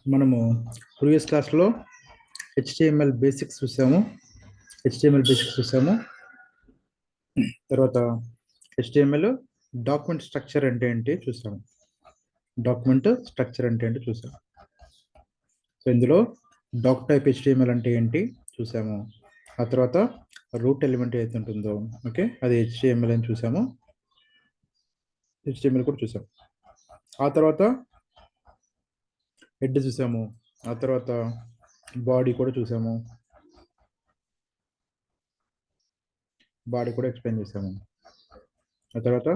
మనము ప్రీవియస్ క్లాస్లో HTML basics చూసాము. తర్వాత హెచ్టిఎంఎల్ డాక్యుమెంట్ స్ట్రక్చర్ అంటే ఏంటి చూసాము. సో ఇందులో డాక్ టైప్ హెచ్టిఎంఎల్ అంటే ఏంటి చూసాము. ఆ తర్వాత రూట్ ఎలిమెంట్ ఏదైతే ఉంటుందో ఓకే అది హెచ్టిఎంఎల్ అని చూసాము. హెచ్టిఎంఎల్ కూడా చూసాము. ఆ తర్వాత హెడ్ చూసాము. ఆ తర్వాత బాడీ కూడా చూసాము. బాడీ కూడా ఎక్స్ప్లెయిన్ చేసాము. ఆ తర్వాత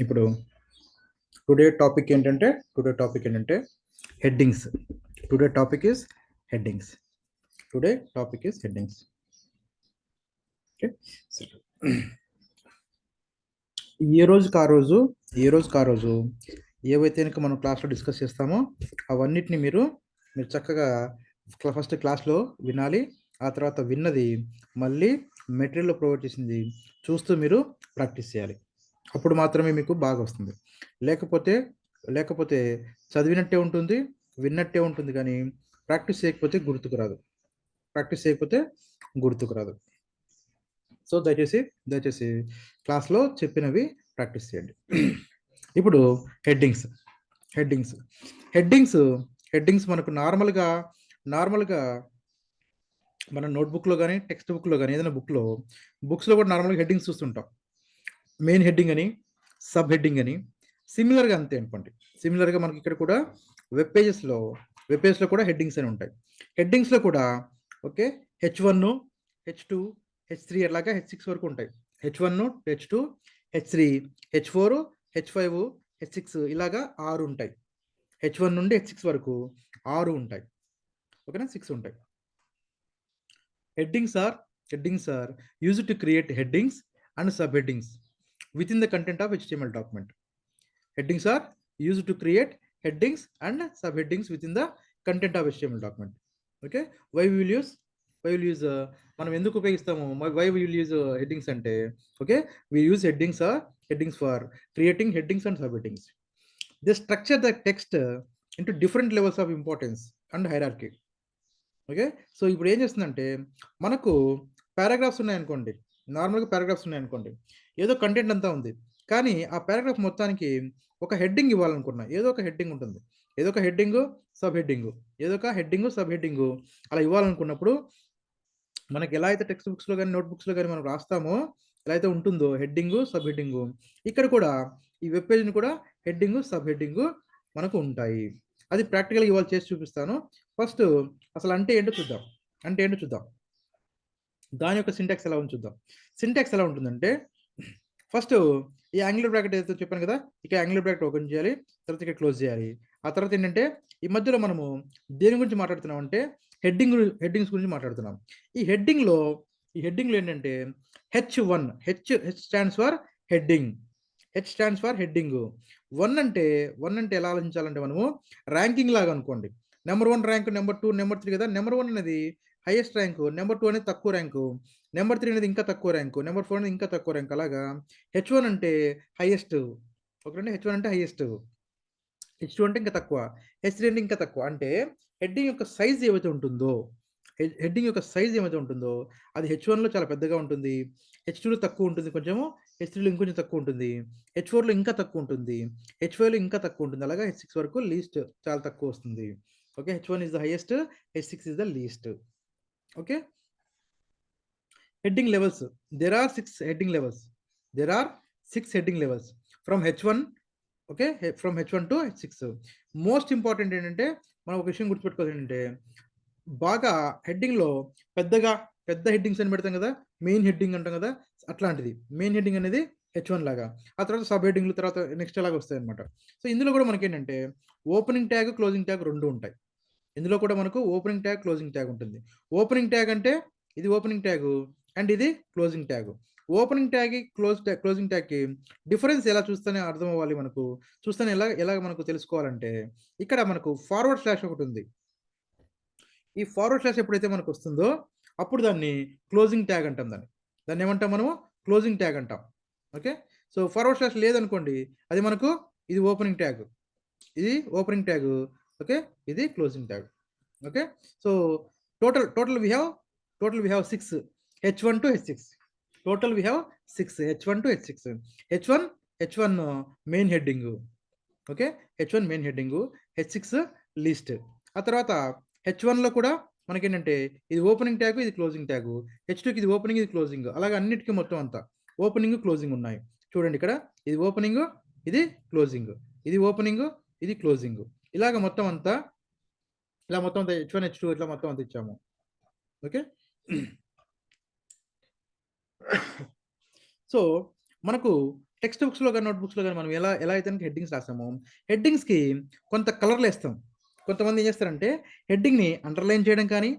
ఇప్పుడు టుడే టాపిక్ ఏంటంటే headings. Today topic is headings. Okay, ఏ రోజుకి ఆ రోజు ఏవైతే కనుక మనం క్లాస్లో డిస్కస్ చేస్తామో అవన్నిటిని మీరు చక్కగా ఫస్ట్ క్లాస్లో వినాలి. ఆ తర్వాత విన్నది మళ్ళీ మెటీరియల్లో ప్రొవైడ్ చేసింది చూస్తూ మీరు ప్రాక్టీస్ చేయాలి. అప్పుడు మాత్రమే మీకు బాగా వస్తుంది. లేకపోతే చదివినట్టే ఉంటుంది, విన్నట్టే ఉంటుంది, కానీ ప్రాక్టీస్ చేయకపోతే గుర్తుకు రాదు. సో దయచేసి క్లాస్లో చెప్పినవి ప్రాక్టీస్ చేయండి. ఇప్పుడు హెడ్డింగ్స్ మనకు నార్మల్గా మన నోట్బుక్లో కానీ టెక్స్ట్ బుక్లో కానీ ఏదైనా బుక్స్లో కూడా నార్మల్గా హెడ్డింగ్స్ చూస్తుంటాం. మెయిన్ హెడ్డింగ్ అని, సబ్ హెడ్డింగ్ అని, సిమిలర్గా అంతే అనుకోండి. సిమిలర్గా మనకి ఇక్కడ కూడా వెబ్ పేజెస్లో కూడా హెడ్డింగ్స్ అని ఉంటాయి. హెడ్డింగ్స్లో కూడా ఓకే H1, H2, H3 అట్లాగా H6 వరకు ఉంటాయి. H1, H2, H3, H4, H5, H6 ఇలాగా 6 ఉంటాయి. H1 నుండి H6 వరకు 6 ఉంటాయి. ఓకేనా, 6 ఉంటాయి. Headings are used to create headings and subheadings within the content of HTML document. Headings are used to create headings and subheadings within the content of HTML document. Okay, why we will use మనం ఎందుకు ఉపయోగిస్తాము, why we will use headings అంటే okay we use headings for creating headings and subheadings. They structure the text into different levels of importance and hierarchy. Okay, so ఇప్పుడు ఏం చేస్తుందంటే మనకు paragraphs ఉన్నాయనుకోండి, ఏదో కంటెంట్ అంతా ఉంది, కానీ ఆ పారాగ్రాఫ్ మొత్తానికి ఒక హెడ్డింగ్ ఇవ్వాలనుకున్నా, ఏదో ఒక హెడ్డింగ్ ఉంటుంది, ఏదో ఒక హెడ్డింగ్ సబ్ హెడ్డింగ్ అలా ఇవ్వాలనుకున్నప్పుడు మనకి ఎలా అయితే టెక్స్ట్ బుక్స్లో కానీ నోట్బుక్స్లో కానీ మనం రాస్తామో ఎలా అయితే ఉంటుందో హెడ్డింగ్ సబ్ హెడ్డింగ్, ఇక్కడ కూడా ఈ వెబ్ పేజ్ని కూడా హెడ్డింగ్ సబ్ హెడ్డింగ్ మనకు ఉంటాయి. అది ప్రాక్టికల్గా ఇవాళ చేసి చూపిస్తాను. ఫస్ట్ అసలు అంటే ఏంటో చూద్దాం. దాని యొక్క సింటాక్స్ ఎలా చూద్దాం. సింటాక్స్ ఎలా ఉంటుందంటే ఫస్ట్ ఈ యాంగులర్ బ్రాకెట్ ఏదైతే చెప్పాను కదా, ఇక్కడ యాంగులర్ బ్రాకెట్ ఓపెన్ చేయాలి, తర్వాత ఇక్కడ క్లోజ్ చేయాలి. ఆ తర్వాత ఏంటంటే ఈ మధ్యలో మనము దేని గురించి మాట్లాడుతున్నాం అంటే హెడ్డింగ్స్ గురించి మాట్లాడుతున్నాం. ఈ హెడ్డింగ్లో ఏంటంటే H1 stands for heading. One అంటే ఎలా ఆలోచించాలంటే మనము ర్యాంకింగ్ లాగా అనుకోండి. నెంబర్ 1 ర్యాంక్, నెంబర్ 2, నెంబర్ 3 కదా. నెంబర్ 1 అనేది హైయెస్ట్ ర్యాంకు, నెంబర్ 2 అనేది తక్కువ ర్యాంకు, నెంబర్ 3 అనేది ఇంకా తక్కువ ర్యాంకు, నెంబర్ 4 అనేది ఇంకా తక్కువ ర్యాంక్. అలాగా H1 అంటే హైయెస్ట్, ఓకేనండి. H1 అంటే హైయెస్ట్, H2 అంటే ఇంకా తక్కువ, H3 అంటే ఇంకా తక్కువ. అంటే హెడ్డింగ్ యొక్క సైజ్ ఏమైతే ఉంటుందో అది H1లో చాలా పెద్దగా ఉంటుంది, H2లో తక్కువ ఉంటుంది కొంచెము, H3లో ఇంకొంచెం తక్కువ ఉంటుంది, H4లో ఇంకా తక్కువ ఉంటుంది, H5లో ఇంకా తక్కువ ఉంటుంది. అలాగా H6 వరకు లీస్ట్ చాలా తక్కువ వస్తుంది. Okay, H1 is the highest, H6 is the least. Okay, heading levels, there are 6 heading levels from H1, okay, from H1 to H6. Most important ఏంటంటే మనం ఒక విషయం గుర్తుపెట్టుకోవాలి, ఏంటంటే బాగా హెడ్డింగ్లో పెద్ద హెడ్డింగ్స్ అని పెడతాం కదా, మెయిన్ హెడ్డింగ్ అంటాం కదా, అట్లాంటిది మెయిన్ హెడ్డింగ్ అనేది H1 లాగా. ఆ తర్వాత సబ్ హెడ్డింగ్లు తర్వాత నెక్స్ట్ అలాగా వస్తాయి అనమాట. సో ఇందులో కూడా మనకి ఏంటంటే ఓపెనింగ్ ట్యాగ్, క్లోజింగ్ ట్యాగ్ రెండు ఉంటాయి. ఇందులో కూడా మనకు ఓపెనింగ్ ట్యాగ్, క్లోజింగ్ ట్యాగ్ ఉంటుంది. ఓపెనింగ్ ట్యాగ్ అంటే ఇది ఓపెనింగ్ ట్యాగ్ అండ్ ఇది closing tag. Opening tag, closing ట్యాగ్కి డిఫరెన్స్ ఎలా చూస్తేనే అర్థం అవ్వాలి మనకు, ఎలా మనకు తెలుసుకోవాలంటే ఇక్కడ మనకు ఫార్వర్డ్ స్లాష్ ఒకటి ఉంది. ఈ ఫార్వర్డ్ స్లాష్ ఎప్పుడైతే మనకు వస్తుందో అప్పుడు దాన్ని క్లోజింగ్ ట్యాగ్ అంటాం. దాన్ని ఏమంటాం మనము, క్లోజింగ్ ట్యాగ్ అంటాం. ఓకే, సో ఫార్వర్డ్ స్లాష్ లేదనుకోండి, అది మనకు ఇది ఓపెనింగ్ ట్యాగ్, ఇది ఓపెనింగ్ ట్యాగ్, ఓకే, ఇది closing tag. Okay, so total we have 6 H1 to H6. Total we have 6 H1 to H6. H1 main heading, okay, H1 main heading, H6 list. ఆ తర్వాత H1లో కూడా మనకేంటంటే ఇది ఓపెనింగ్ ట్యాగ్, ఇది closing tag, H2కి ఇది ఓపెనింగ్, ఇది క్లోజింగ్, అలాగే అన్నిటికీ మొత్తం అంతా ఓపెనింగ్ క్లోజింగ్ ఉన్నాయి. చూడండి ఇక్కడ ఇది ఓపెనింగ్, ఇది క్లోజింగ్, ఇది ఓపెనింగ్, ఇది క్లోజింగ్, ఇలాగ మొత్తం అంతా, ఇలా మొత్తం అంతా H1 H2 ఇట్లా మొత్తం అంతా ఇచ్చాము. ఓకే, సో మనకు టెక్స్ట్ బుక్స్లో కానీ నోట్బుక్స్లో కానీ మనం ఎలా అయితే హెడ్డింగ్స్ రాస్తామో, హెడ్డింగ్స్కి కొంత కలర్లు వేస్తాం. కొంతమంది ఏం చేస్తారంటే హెడ్డింగ్ని అండర్లైన్ చేయడం కానీ,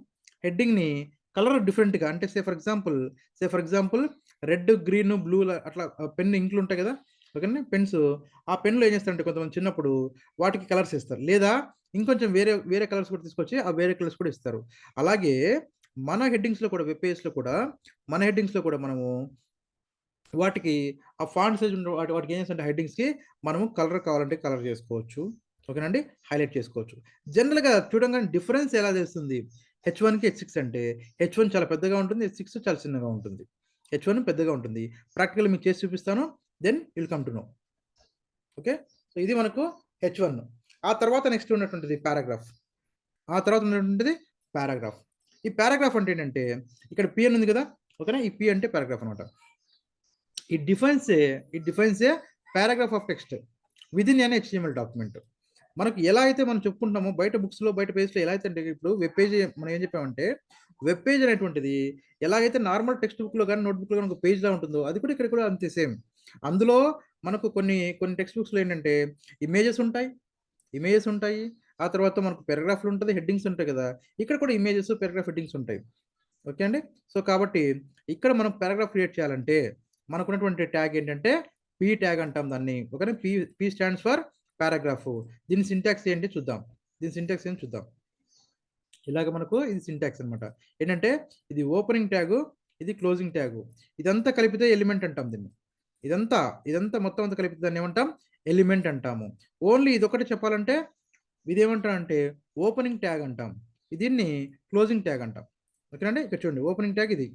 హెడ్డింగ్ని కలర్ డిఫరెంట్గా, అంటే say for example red, green, blue అట్లా పెన్ ఇంక్లు ఉంటాయి కదా, ఓకేనా, పెన్స్. ఆ పెన్లో ఏం చేస్తారంటే కొంతమంది చిన్నప్పుడు వాటికి కలర్స్ ఇస్తారు, లేదా ఇంకొంచెం వేరే కలర్స్ కూడా తీసుకొచ్చి ఆ వేరే కలర్స్ కూడా ఇస్తారు. అలాగే మన హెడ్డింగ్స్లో కూడా, వెబ్ పేజ్లో కూడా, మన హెడ్డింగ్స్లో కూడా మనము వాటికి ఆ ఫాంట్ సైజ్ వాటికి ఏం చేస్తారంటే హెడ్డింగ్స్కి మనము కలర్ కావాలంటే కలర్ చేసుకోవచ్చు. ఓకేనండి, హైలైట్ చేసుకోవచ్చు. జనరల్గా చూడంగానే డిఫరెన్స్ ఎలా తెలుస్తుంది? H1కి H6 అంటే H1 చాలా పెద్దగా ఉంటుంది, H6 చాలా చిన్నగా ఉంటుంది. H1 పెద్దగా ఉంటుంది. ప్రాక్టికల్ మీకు చేసి చూపిస్తాను, then will come to know. Okay, so ఇది మనకు H1. ఆ తర్వాత నెక్స్ట్ ఉన్నటువంటిది పారాగ్రాఫ్. ఈ పారాగ్రాఫ్ అంటే ఏంటంటే ఇక్కడ P అని ఉంది కదా, ఓకేనా, ఈ P అంటే పారాగ్రాఫ్ అనమాట. It defines a paragraph of text within an HTML document. మనకు ఎలా అయితే మనం చెప్పుకుంటున్నామో బయట బుక్స్లో, బయట పేజ్లో ఎలా అయితే అంటే, ఇప్పుడు వెబ్ పేజ్ మనం ఏం చెప్పామంటే, వెబ్ పేజ్ అనేటువంటిది ఎలాగైతే నార్మల్ టెక్స్ట్ బుక్లో కానీ నోట్బుక్లో కానీ ఒక పేజ్లా ఉంటుందో, అది కూడా ఇక్కడ కూడా అంతే సేమ్. అందులో మనకు కొన్ని టెక్స్ట్ బుక్స్లో ఏంటంటే ఇమేజెస్ ఉంటాయి, ఆ తర్వాత మనకు పారాగ్రాఫ్లు ఉంటుంది, హెడ్డింగ్స్ ఉంటాయి కదా, ఇక్కడ కూడా ఇమేజెస్, పారాగ్రాఫ్, హెడ్డింగ్స్ ఉంటాయి. ఓకే అండి, సో కాబట్టి ఇక్కడ మనం పారాగ్రాఫ్ క్రియేట్ చేయాలంటే మనకున్నటువంటి ట్యాగ్ ఏంటంటే పీ ట్యాగ్ అంటాం దాన్ని. ఓకేనా, పీ స్టాండ్స్ ఫర్ పారాగ్రాఫ్. దీని సింటాక్స్ ఏంటి చూద్దాం. ఇలాగ మనకు ఇది సింటాక్స్ అనమాట. ఏంటంటే ఇది ఓపెనింగ్ ట్యాగు, ఇది క్లోజింగ్ ట్యాగు, ఇదంతా కలిపితే ఎలిమెంట్ అంటాం దీన్ని. ఇదంతా మొత్తం అంతా కలిపితే దాన్ని ఏమంటాం? ఎలిమెంట్ అంటాము. ఓన్లీ ఇదొకటి చెప్పాలంటే ఇదేమంటామంటే ఓపెనింగ్ ట్యాగ్ అంటాం, దీన్ని క్లోజింగ్ ట్యాగ్ అంటాం. ఓకేనండి, ఇక్కడ చూడండి ఓపెనింగ్ ట్యాగ్ ఇది.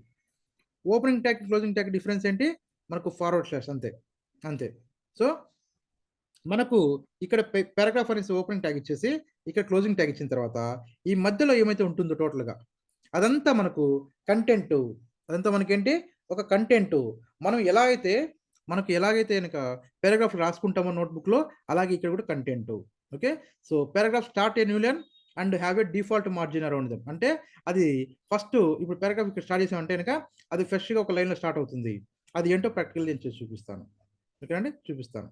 Opening tag, closing tag difference ఏంటి? మనకు ఫార్వర్డ్ స్లాష్ అంతే. సో మనకు ఇక్కడ పారాగ్రాఫ్ అనేసి ఓపెనింగ్ ట్యాగ్ ఇచ్చేసి ఇక్కడ క్లోజింగ్ ట్యాగ్ ఇచ్చిన తర్వాత ఈ మధ్యలో ఏమైతే ఉంటుందో టోటల్గా అదంతా మనకు కంటెంట్. అదంతా మనకేంటి? ఒక కంటెంట్. మనకు ఎలాగైతే కనుక పారాగ్రాఫ్ రాసుకుంటామో నోట్బుక్లో, అలాగే ఇక్కడ కూడా content. Okay, so paragraph start a new line and have a default margin around them. అంటే అది ఫస్ట్, ఇప్పుడు పారాగ్రాఫ్ ఇక్కడ స్టార్ట్ చేసామంటే కనుక అది ఫ్రెష్గా ఒక లైన్లో స్టార్ట్ అవుతుంది. అది ఏంటో ప్రాక్టికల్ నేను చేసి చూపిస్తాను. ఓకేనండి, చూపిస్తాను.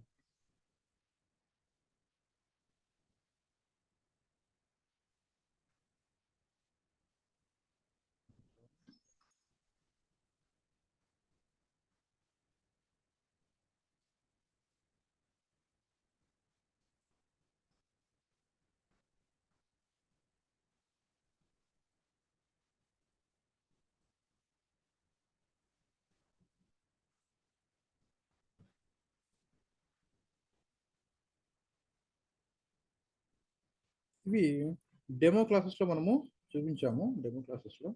ఇవి డెమో క్లాసెస్లో మనము చూపించాము. డెమో క్లాసెస్లో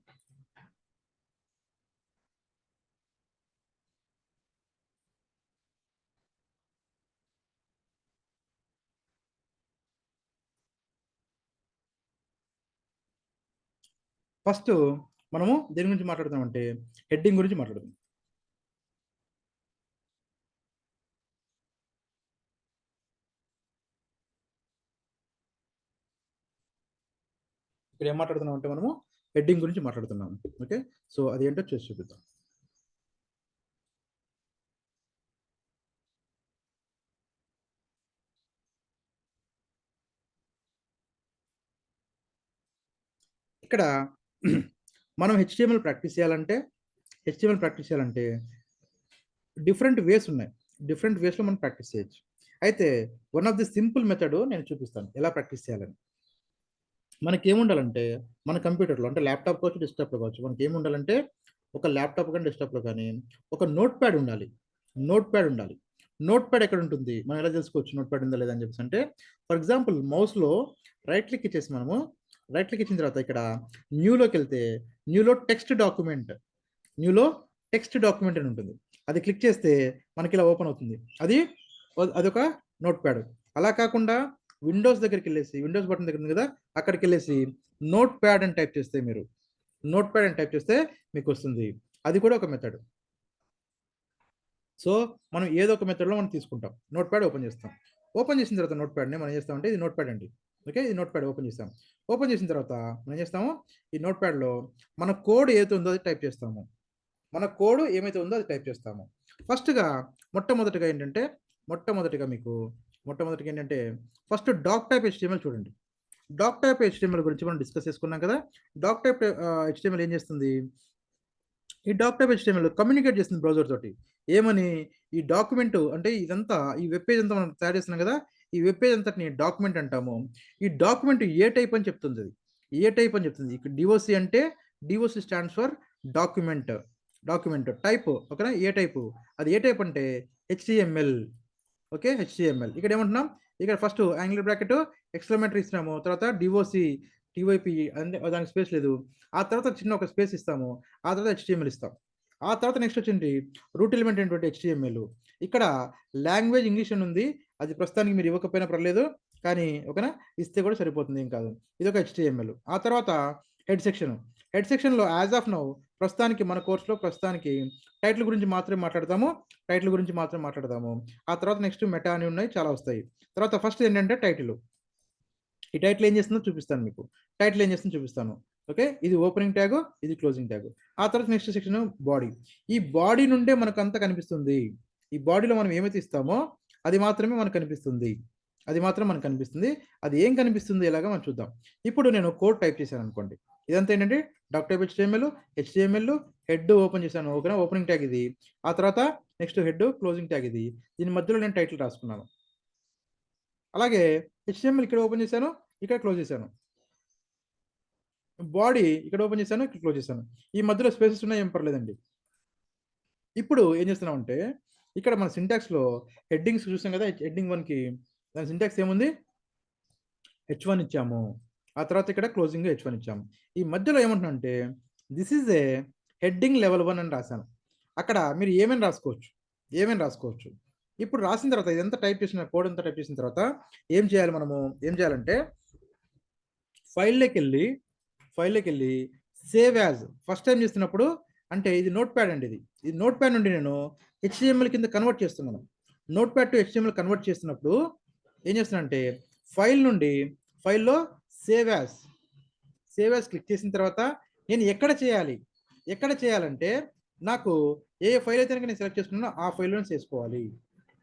ఫస్ట్ మనము దేని గురించి మాట్లాడుతామంటే హెడ్డింగ్ గురించి మాట్లాడుతాం. ఇక్కడ ఏం మాట్లాడుతున్నాం అంటే మనము హెడ్డింగ్ గురించి మాట్లాడుతున్నాము. ఓకే, సో అది ఏంటో చేసి చూపిద్దాం. ఇక్కడ మనం హెచ్టిఎంఎల్ ప్రాక్టీస్ చేయాలంటే డిఫరెంట్ వేస్ ఉన్నాయి. డిఫరెంట్ వేస్లో మనం ప్రాక్టీస్ చేయొచ్చు. అయితే one of the simple method నేను చూపిస్తాను ఎలా ప్రాక్టీస్ చేయాలని. మనకి ఏముండాలంటే మన కంప్యూటర్లో, అంటే ల్యాప్టాప్ కావచ్చు, డెస్క్టాప్లో కావచ్చు, మనకి ఏముండాలంటే ఒక ల్యాప్టాప్ కానీ డెస్క్టాప్లో కానీ ఒక నోట్ ప్యాడ్ ఉండాలి. నోట్ ప్యాడ్ ఎక్కడ ఉంటుంది, మనం ఎలా తెలుసుకోవచ్చు నోట్ ప్యాడ్ ఉందా లేదా అని చెప్పేసి అంటే, ఫర్ ఎగ్జాంపుల్ మౌస్లో రైట్ క్లిక్ ఇచ్చేసి మనము రైట్ క్లిక్ ఇచ్చిన తర్వాత ఇక్కడ న్యూలోకి వెళ్తే న్యూలో టెక్స్ట్ డాక్యుమెంట్ అని ఉంటుంది. అది క్లిక్ చేస్తే మనకి ఇలా ఓపెన్ అవుతుంది. అదొక నోట్ ప్యాడ్. అలా కాకుండా విండోస్ దగ్గరికి వెళ్ళేసి విండోస్ బటన్ దగ్గర ఉంది కదా, అక్కడికి వెళ్ళేసి నోట్ ప్యాడ్ అని టైప్ చేస్తే మీకు వస్తుంది. అది కూడా ఒక మెథడ్. సో మనం ఏదో ఒక మెథడ్లో మనం తీసుకుంటాం. నోట్ ప్యాడ్ ఓపెన్ చేస్తాం. ఓపెన్ చేసిన తర్వాత నోట్ ప్యాడ్ని మనం చేస్తామంటే ఇది నోట్ ప్యాడ్ అండి. ఓకే, ఇది నోట్ ప్యాడ్ ఓపెన్ చేస్తాం. ఓపెన్ చేసిన తర్వాత మనం చేస్తాము, ఈ నోట్ ప్యాడ్లో మన కోడ్ ఏదైతే ఉందో అది టైప్ చేస్తాము. ఫస్ట్గా మొట్టమొదటిగా ఏంటంటే ఫస్ట్ డాక్ టైప్ HTML చూడండి. డాక్ టైప్ HTML గురించి మనం డిస్కస్ చేసుకున్నాం కదా. డాక్ టైప్ HTML ఏం చేస్తుంది, ఈ డాక్ టైప్ HTML కమ్యూనికేట్ చేస్తుంది బ్రౌజర్ తోటి. ఏమని, ఈ డాక్యుమెంట్ అంటే ఇదంతా ఈ వెబ్ పేజ్ అంతా మనం తయారు చేస్తున్నాం కదా, ఈ వెబ్ పేజ్ అంతటిని డాక్యుమెంట్ అంటాము. ఈ డాక్యుమెంట్ ఏ టైప్ అని చెప్తుంది. ఇక్కడ DOC అంటే DOC stands for document type. ఓకేనా, ఏ టైపు, అది ఏ టైప్ అంటే HTML. Okay, HTML. ఇక్కడ ఏమంటున్నాం, ఇక్కడ ఫస్ట్ యాంగులర్ బ్రాకెట్ ఎక్స్క్లమేటరీ ఇస్తున్నాము, తర్వాత DOC TYP అంటే దానికి స్పేస్ లేదు, ఆ తర్వాత చిన్న ఒక స్పేస్ ఇస్తాము, ఆ తర్వాత HTML ఇస్తాం. ఆ తర్వాత నెక్స్ట్ వచ్చింది రూట్ ఎలిమెంట్ ఏంటంటే HTML. ఇక్కడ లాంగ్వేజ్ ఇంగ్లీష్ అని ఉంది, అది ప్రస్తుతానికి మీరు ఇవ్వకపోయినా పర్లేదు, కానీ ఓకేనా ఇస్తే కూడా సరిపోతుంది, ఏం కాదు. ఇది ఒక HTML. ఆ తర్వాత హెడ్ సెక్షన్లో యాజ్ ఆఫ్ నౌ ప్రస్తుతానికి మన కోర్సులో టైటిల్ గురించి మాత్రమే మాట్లాడతాము. ఆ తర్వాత నెక్స్ట్ మెటా అని ఉన్నాయి, చాలా వస్తాయి. తర్వాత ఫస్ట్ ఏంటంటే టైటిల్. ఈ టైటిల్ ఏం చేస్తుందో చూపిస్తాను మీకు. ఓకే, ఇది ఓపెనింగ్ ట్యాగ్, ఇది క్లోజింగ్ ట్యాగ్. ఆ తర్వాత నెక్స్ట్ సెక్షన్ బాడీ. ఈ బాడీ నుండే మనకు అంతా కనిపిస్తుంది. ఈ బాడీలో మనం ఏమైతే ఇస్తామో అది మాత్రమే మనకు కనిపిస్తుంది. అది ఏం కనిపిస్తుంది ఎలాగా మనం చూద్దాం. ఇప్పుడు నేను కోడ్ టైప్ చేశాను అనుకోండి. ఇదంతా ఏంటంటే doc type HTML head open చేశాను. ఓకేనా, ఓపెనింగ్ ట్యాగ్ ఇది. ఆ తర్వాత నెక్స్ట్ హెడ్, క్లోజింగ్ ట్యాగ్ ఇది. దీని మధ్యలో నేను టైటిల్ రాసుకున్నాను. అలాగే HTML ఇక్కడ ఓపెన్ చేశాను, ఇక్కడ క్లోజ్ చేశాను. బాడీ ఇక్కడ ఓపెన్ చేశాను, ఇక్కడ క్లోజ్ చేశాను. ఈ మధ్యలో స్పేసెస్ ఉన్నాయి, ఏం పర్లేదండి. ఇప్పుడు ఏం చేస్తున్నామంటే ఇక్కడ మన సింటాక్స్లో హెడ్డింగ్స్ చూసాం కదా, హెడ్డింగ్ 1కి దాని సింటాక్స్ ఏముంది, H1 ఇచ్చాము. ఆ తర్వాత ఇక్కడ క్లోజింగ్ H1 ఇచ్చాము. ఈ మధ్యలో ఏమంటున్నా అంటే this is a heading level 1 అని రాశాను. అక్కడ మీరు ఏమైనా రాసుకోవచ్చు. ఇప్పుడు రాసిన తర్వాత ఇదంతా టైప్ చేసిన కోడ్ అంతా టైప్ చేసిన తర్వాత ఏం చేయాలంటే ఫైల్లోకి వెళ్ళి సేవ్ యాజ్ ఫస్ట్ టైం చేస్తున్నప్పుడు, అంటే ఇది నోట్ ప్యాడ్ అండి. ఇది నోట్ ప్యాడ్ నుండి నేను HTML కింద కన్వర్ట్ చేస్తున్నాను. Note pad to HTML convert చేస్తున్నప్పుడు ఏం చేస్తున్నానంటే ఫైల్లో సేవ్ యాజ్ క్లిక్ చేసిన తర్వాత నేను ఎక్కడ చేయాలంటే నాకు ఏ ఫైల్ అయితే నేను సెలెక్ట్ చేసుకున్నానో ఆ ఫైల్లోనే చేసుకోవాలి.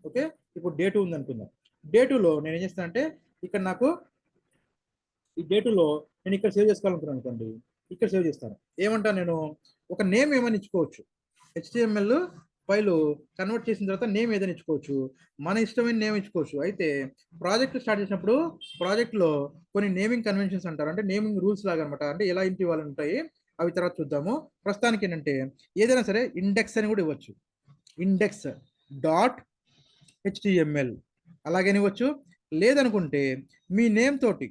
ఓకే, ఇప్పుడు డే 2 ఉంది అనుకుందాం. డే 2లో నేను ఏం చేస్తానంటే ఇక్కడ నాకు ఈ డే 2లో నేను ఇక్కడ సేవ్ చేసుకోవాలనుకున్నాను అనుకోండి, ఇక్కడ సేవ్ చేస్తాను. ఏమంటాను నేను, ఒక నేమ్ ఏమైనా ఇచ్చుకోవచ్చు. HTML ఫైల్ కన్వర్ట్ చేసిన తర్వాత నేమ్ ఏదైనా ఇచ్చుకోవచ్చు, మన ఇష్టమైన నేమ్ ఇచ్చుకోవచ్చు. అయితే ప్రాజెక్ట్ స్టార్ట్ చేసినప్పుడు ప్రాజెక్ట్లో కొన్ని నేమింగ్ కన్వెన్షన్స్ అంటారు, అంటే నేమింగ్ రూల్స్ లాగా అనమాట. అంటే ఎలా ఇంటి వాళ్ళు ఉంటాయి, అవి తర్వాత చూద్దాము. ప్రస్తుతానికి ఏంటంటే ఏదైనా సరే ఇండెక్స్ అని కూడా ఇవ్వచ్చు. index.html అలాగని ఇవ్వచ్చు. లేదనుకుంటే మీ నేమ్ తోటి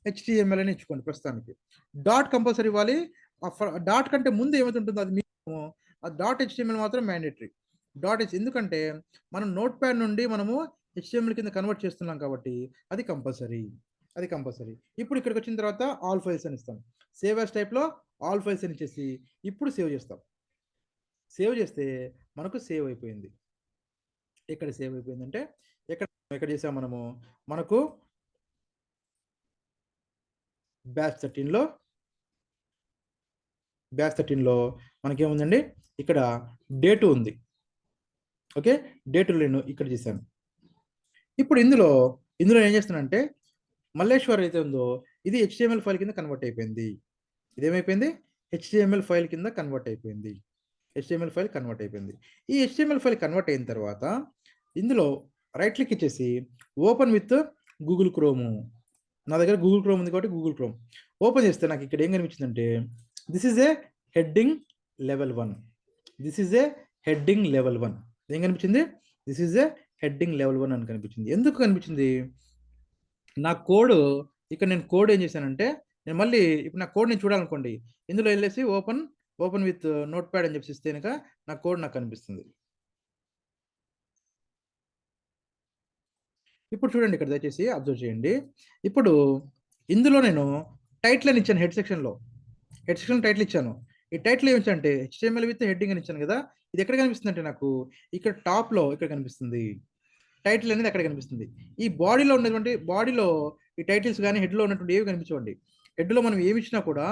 .html అని ఇచ్చుకోండి. ప్రస్తుతానికి డాట్ కంపల్సరీ ఇవ్వాలి. డాట్ కంటే ముందు ఏమైతే ఉంటుందో అది ఆ .html మాత్రం మ్యాండేటరీ. ఎందుకంటే మనం నోట్ ప్యాడ్ నుండి మనము HTML కింద కన్వర్ట్ చేస్తున్నాం కాబట్టి అది కంపల్సరీ. ఇప్పుడు ఇక్కడికి వచ్చిన తర్వాత ఆల్ ఫైల్స్ అని ఇస్తాం. సేవ్ యాజ్ టైప్లో ఆల్ ఫైల్స్ అని ఇచ్చేసి ఇప్పుడు సేవ్ చేస్తాం. సేవ్ చేస్తే మనకు సేవ్ అయిపోయింది. ఎక్కడ సేవ్ అయిపోయిందంటే ఎక్కడ చేసాం మనకు బ్యాచ్ 13లో మనకేముందండి, ఇక్కడ డే 2 ఉంది. ఓకే, డే 2 నేను ఇక్కడ చేశాను. ఇప్పుడు ఇందులో ఏం చేస్తున్నానంటే మల్లేశ్వర్ అయితే ఉందో ఇది HTML ఫైల్ కింద కన్వర్ట్ అయిపోయింది. ఇదేమైపోయింది, HTML ఫైల్ కింద కన్వర్ట్ అయిపోయింది. ఈ HTML ఫైల్ కన్వర్ట్ అయిన తర్వాత ఇందులో రైట్ క్లిక్ ఇచ్చేసి ఓపెన్ విత్ గూగుల్ క్రోమ్. నా దగ్గర గూగుల్ క్రోమ్ ఉంది కాబట్టి గూగుల్ క్రోమ్ ఓపెన్ చేస్తే నాకు ఇక్కడ ఏం కనిపించిందంటే this is a heading level 1. ఏం కనిపించింది? This is a heading level 1 అని కనిపించింది. ఎందుకు కనిపించింది? నా కోడ్ ఇక్కడ నేను కోడ్ ఏం చేశానంటే, నేను మళ్ళీ ఇప్పుడు నా కోడ్ నేను చూడాలనుకోండి. ఇందులో ఎళ్ళేసి ఓపెన్ విత్ నోట్‌ప్యాడ్ అని చెప్పేసి ఇస్తే గనక నా కోడ్ నాకు కనిపిస్తుంది. ఇప్పుడు చూడండి ఇక్కడ దయచేసి అబ్జర్వ్ చేయండి. ఇప్పుడు ఇందులో నేను టైటిల్ అని ఇచ్చాను హెడ్ సెక్షన్‌లో. హెడ్ సెక్షన్ టైటిల్ ఇచ్చాను. ఈ టైటిల్ ఏమిచ్చానంటే హెచ్‌టీఎంఎల్ విత్ హెడ్డింగ్ అని ఇచ్చాను గదా! ఇది ఎక్కడ కనిపిస్తుందంటే నాకు ఇక్కడ టాప్‌లో ఇక్కడ కనిపిస్తుంది. టైటిల్ అనేది అక్కడ కనిపిస్తుంది. ఈ బాడీలో ఈ టైటిల్స్ గాని, హెడ్‌లో ఉన్నటువంటి ఏవి కనిపించవండి. హెడ్‌లో మనం ఏమిచ్చినా కూడా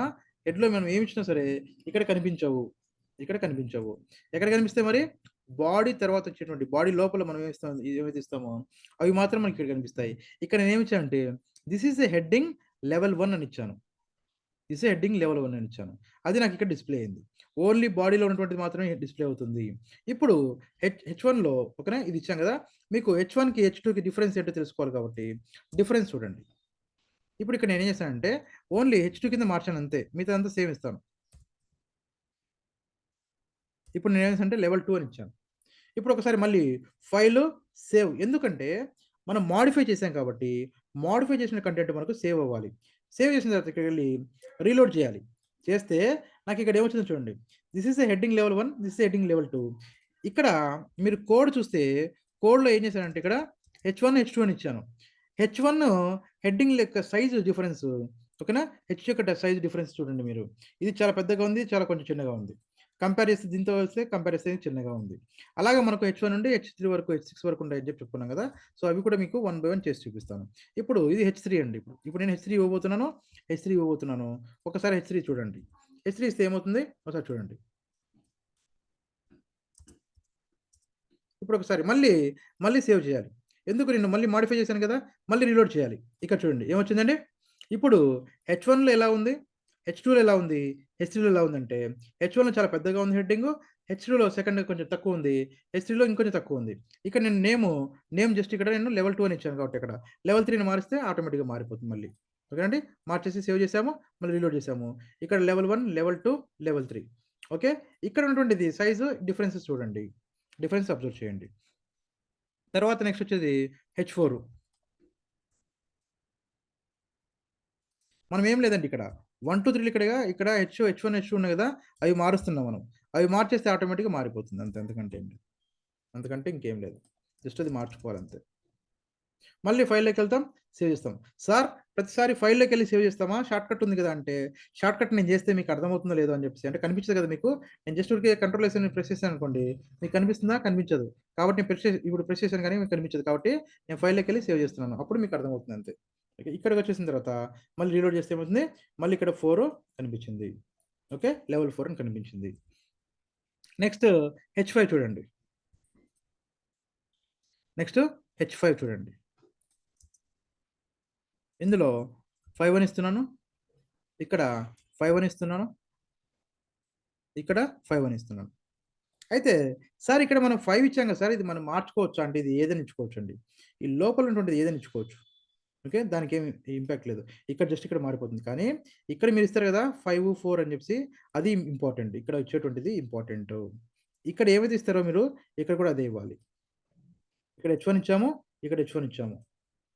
హెడ్‌లో మనం ఏమిచ్చినా సరే ఇక్కడ కనిపించవు. ఇక్కడ కనిపించవు. ఎక్కడ కనిపిస్తాయి మరి? బాడీ తర్వాత వచ్చేటువంటి బాడీ లోపల మనం ఏమైతే ఇస్తామో అవి మాత్రం మనకి ఇక్కడ కనిపిస్తాయి. ఇక్కడ నేనేమిచ్చానంటే this is a heading level 1 అని ఇచ్చాను. దిస్ ఈస్ హెడ్డింగ్ లెవెల్ 1 అని ఇచ్చాను. అది నాకు ఇక్కడ డిస్‌ప్లే అయింది. ఓన్లీ బాడీలో ఉన్నటువంటిది మాత్రమే డిస్‌ప్లే అవుతుంది. ఇప్పుడు హెచ్1లో ఓకేనా ఇది ఇచ్చాం గదా! మీకు హెచ్1కి, హెచ్2కి డిఫరెన్స్ ఏంటో తెలుసుకోవాలి కాబట్టి డిఫరెన్స్ చూడండి. ఇప్పుడు ఇక్కడ నేనేం చేశానంటే ఓన్లీ హెచ్2 కింద మార్చాను అంతే. మిగతాదంతా సేమ్ ఇస్తాను. ఇప్పుడు నేనేం చేశానంటే లెవెల్ 2 అని ఇచ్చాను. ఇప్పుడు ఒకసారి మళ్ళీ ఫైలు సేవ్. ఎందుకంటే మనం మోడిఫై చేసాం కాబట్టి, మోడిఫై చేసిన కంటెంట్ మనకు సేవ్ అవ్వాలి. సేవ్ చేసిన తర్వాత ఇక్కడికెళ్ళి రీలోడ్ చేయాలి. చేస్తే నాకిక్కడ ఏమొచ్చిందో చూడండి. This is a heading level 1, this is heading level 2. ఇక్కడ మీరు కోడ్ చూస్తే కోడ్‌లో ఏం చేశానంటే ఇక్కడ హెచ్1, హెచ్2 అని ఇచ్చాను. హెచ్1 హెడ్డింగ్ యొక్క సైజ్ డిఫరెన్స్ ఓకేనా? హెచ్ యొక్క సైజ్ డిఫరెన్స్ చూడండి మీరు. ఇది చాలా పెద్దగా ఉంది. చాలా కొంచెం చిన్నగా ఉంది. కంపేర్ చేస్తే దీంతో పోలిస్తే కంపేర్ చేస్తే చిన్నగా ఉంది. అలాగే మనకు హెచ్1 నుండి హెచ్3 వరకు, హెచ్6 వరకు ఉంటాయని చెప్పి చెప్పుకున్నాం కదా! సో, అవి కూడా మీకు వన్ బై వన్ చేసి చూపిస్తాను. ఇప్పుడు ఇది హెచ్3 అండి. ఇప్పుడు నేను హెచ్3 ఇవ్వబోతున్నాను. హెచ్3 ఇవ్వబోతున్నాను. ఒకసారి హెచ్3 చూడండి. హెచ్3 ఇస్తే ఏమవుతుంది? ఒకసారి చూడండి. ఇప్పుడు ఒకసారి మళ్ళీ సేవ్ చేయాలి. ఎందుకు నేను మళ్ళీ మోడిఫై చేశాను కదా! మళ్ళీ రీలోడ్ చేయాలి. ఇక్కడ చూడండి ఏమొచ్చిందండి? ఇప్పుడు హెచ్1లో ఎలా ఉంది? హెచ్2లో ఎలా ఉంది? హెచ్3లో ఎలా ఉందంటే హెచ్1లో చాలా పెద్దగా ఉంది హెడ్డింగు. హెచ్2లో సెకండ్ కొంచెం తక్కువుంది. హెచ్3లో ఇంకొంచెం తక్కువుంది. ఇక్కడ నేను నేమ్ జస్ట్ ఇక్కడ నేను లెవెల్ 2 అని ఇచ్చాను కాబట్టి ఇక్కడ. లెవెల్ 3ని మారిస్తే ఆటోమేటిక్‌గా మారిపోతుంది మళ్ళీ. ఓకేనండి. మార్చేసి సేవ్ చేసాము. మళ్ళీ రీలోడ్ చేసాము. ఇక్కడ లెవెల్ 1, లెవెల్ 2, లెవెల్ 3 ఓకే. ఇక్కడ ఉన్నటువంటిది సైజు డిఫరెన్సెస్ చూడండి. డిఫరెన్స్ అబ్జర్వ్ చేయండి. తర్వాత నెక్స్ట్ వచ్చేది హెచ్4. మనం ఏం లేదండి ఇక్కడ 1, 2, 3 ఇక్కడ హెచ్1, హెచ్2 ఉన్నాయి గదా! అవి మారుస్తున్నాం మనం. అవి మార్చేస్తే ఆటోమేటిక్‌గా మారిపోతుంది అంతే. అంతకంటే ఏం లేదు. అంతకంటే ఇంకేం లేదు. జస్ట్ అది మార్చుకోవాలంతే. మళ్ళీ ఫైల్‌లోకెళ్తాం, సేవ్ చేస్తాం. సార్ ప్రతిసారి ఫైల్‌లోకెళ్ళి సేవ్ చేస్తామా? షార్ట్‌కట్ ఉంది గదా! అంటే షార్ట్‌కట్ నేను చేస్తే మీకు అర్థమవుతుందో లేదో అని చెప్పేసి అంటే కనిపించదు కదా మీకు. నేను జస్ట్ ఊరికే కంట్రోల్ ఎస్ అని ప్రెస్ చేశాననుకోండి, మీకు కనిపిస్తుందా? కనిపించదు. కాబట్టి నేను ఇప్పుడు ప్రెస్ చేశాను గానీ మీకు కనిపించదు. కాబట్టి నేను ఫైల్‌లోకెళ్ళి సేవ్ చేస్తున్నాను. అప్పుడు మీకు అర్థమవుతుంది అంతే. ఓకే. ఇక్కడికొచ్చేసిన తర్వాత మళ్ళీ రీలోడ్ చేస్తే ఏమవుతుంది? మళ్ళీ ఇక్కడ 4 కనిపించింది. ఓకే. లెవెల్ 4 అని కనిపించింది. నెక్స్ట్ హెచ్5 చూడండి. నెక్స్ట్ హెచ్5 చూడండి. ఇందులో 5 అని ఇస్తున్నాను. ఇక్కడ 5 అని ఇస్తున్నాను. ఇక్కడ 5 అని ఇస్తున్నాను. అయితే సార్ ఇక్కడ మనం 5 ఇచ్చాం కదా సార్! ఇది మనం మార్చుకోవచ్చా? అంటే ఇది ఏదైనా ఇచ్చుకోవచ్చండి. ఈ లోపల ఉన్నటువంటిది ఏదైనా ఇచ్చుకోవచ్చు. ఓకే. దానికేమి ఇంపాక్ట్ లేదు. జస్ట్ ఇక్కడ మారిపోతుంది. కానీ ఇక్కడ మీరిస్తారు గదా! 5, 4 అని జెప్పేసి అది ఇంపార్టెంట్. ఇక్కడ ఇచ్చేటువంటిది ఇంపార్టెంటు. ఇక్కడ ఏవైతే ఇస్తారో మీరు ఇక్కడ కూడా అదే ఇవ్వాలి. ఇక్కడ హెచ్1 ఇచ్చాము. ఇక్కడ హెచ్1 ఇచ్చాము.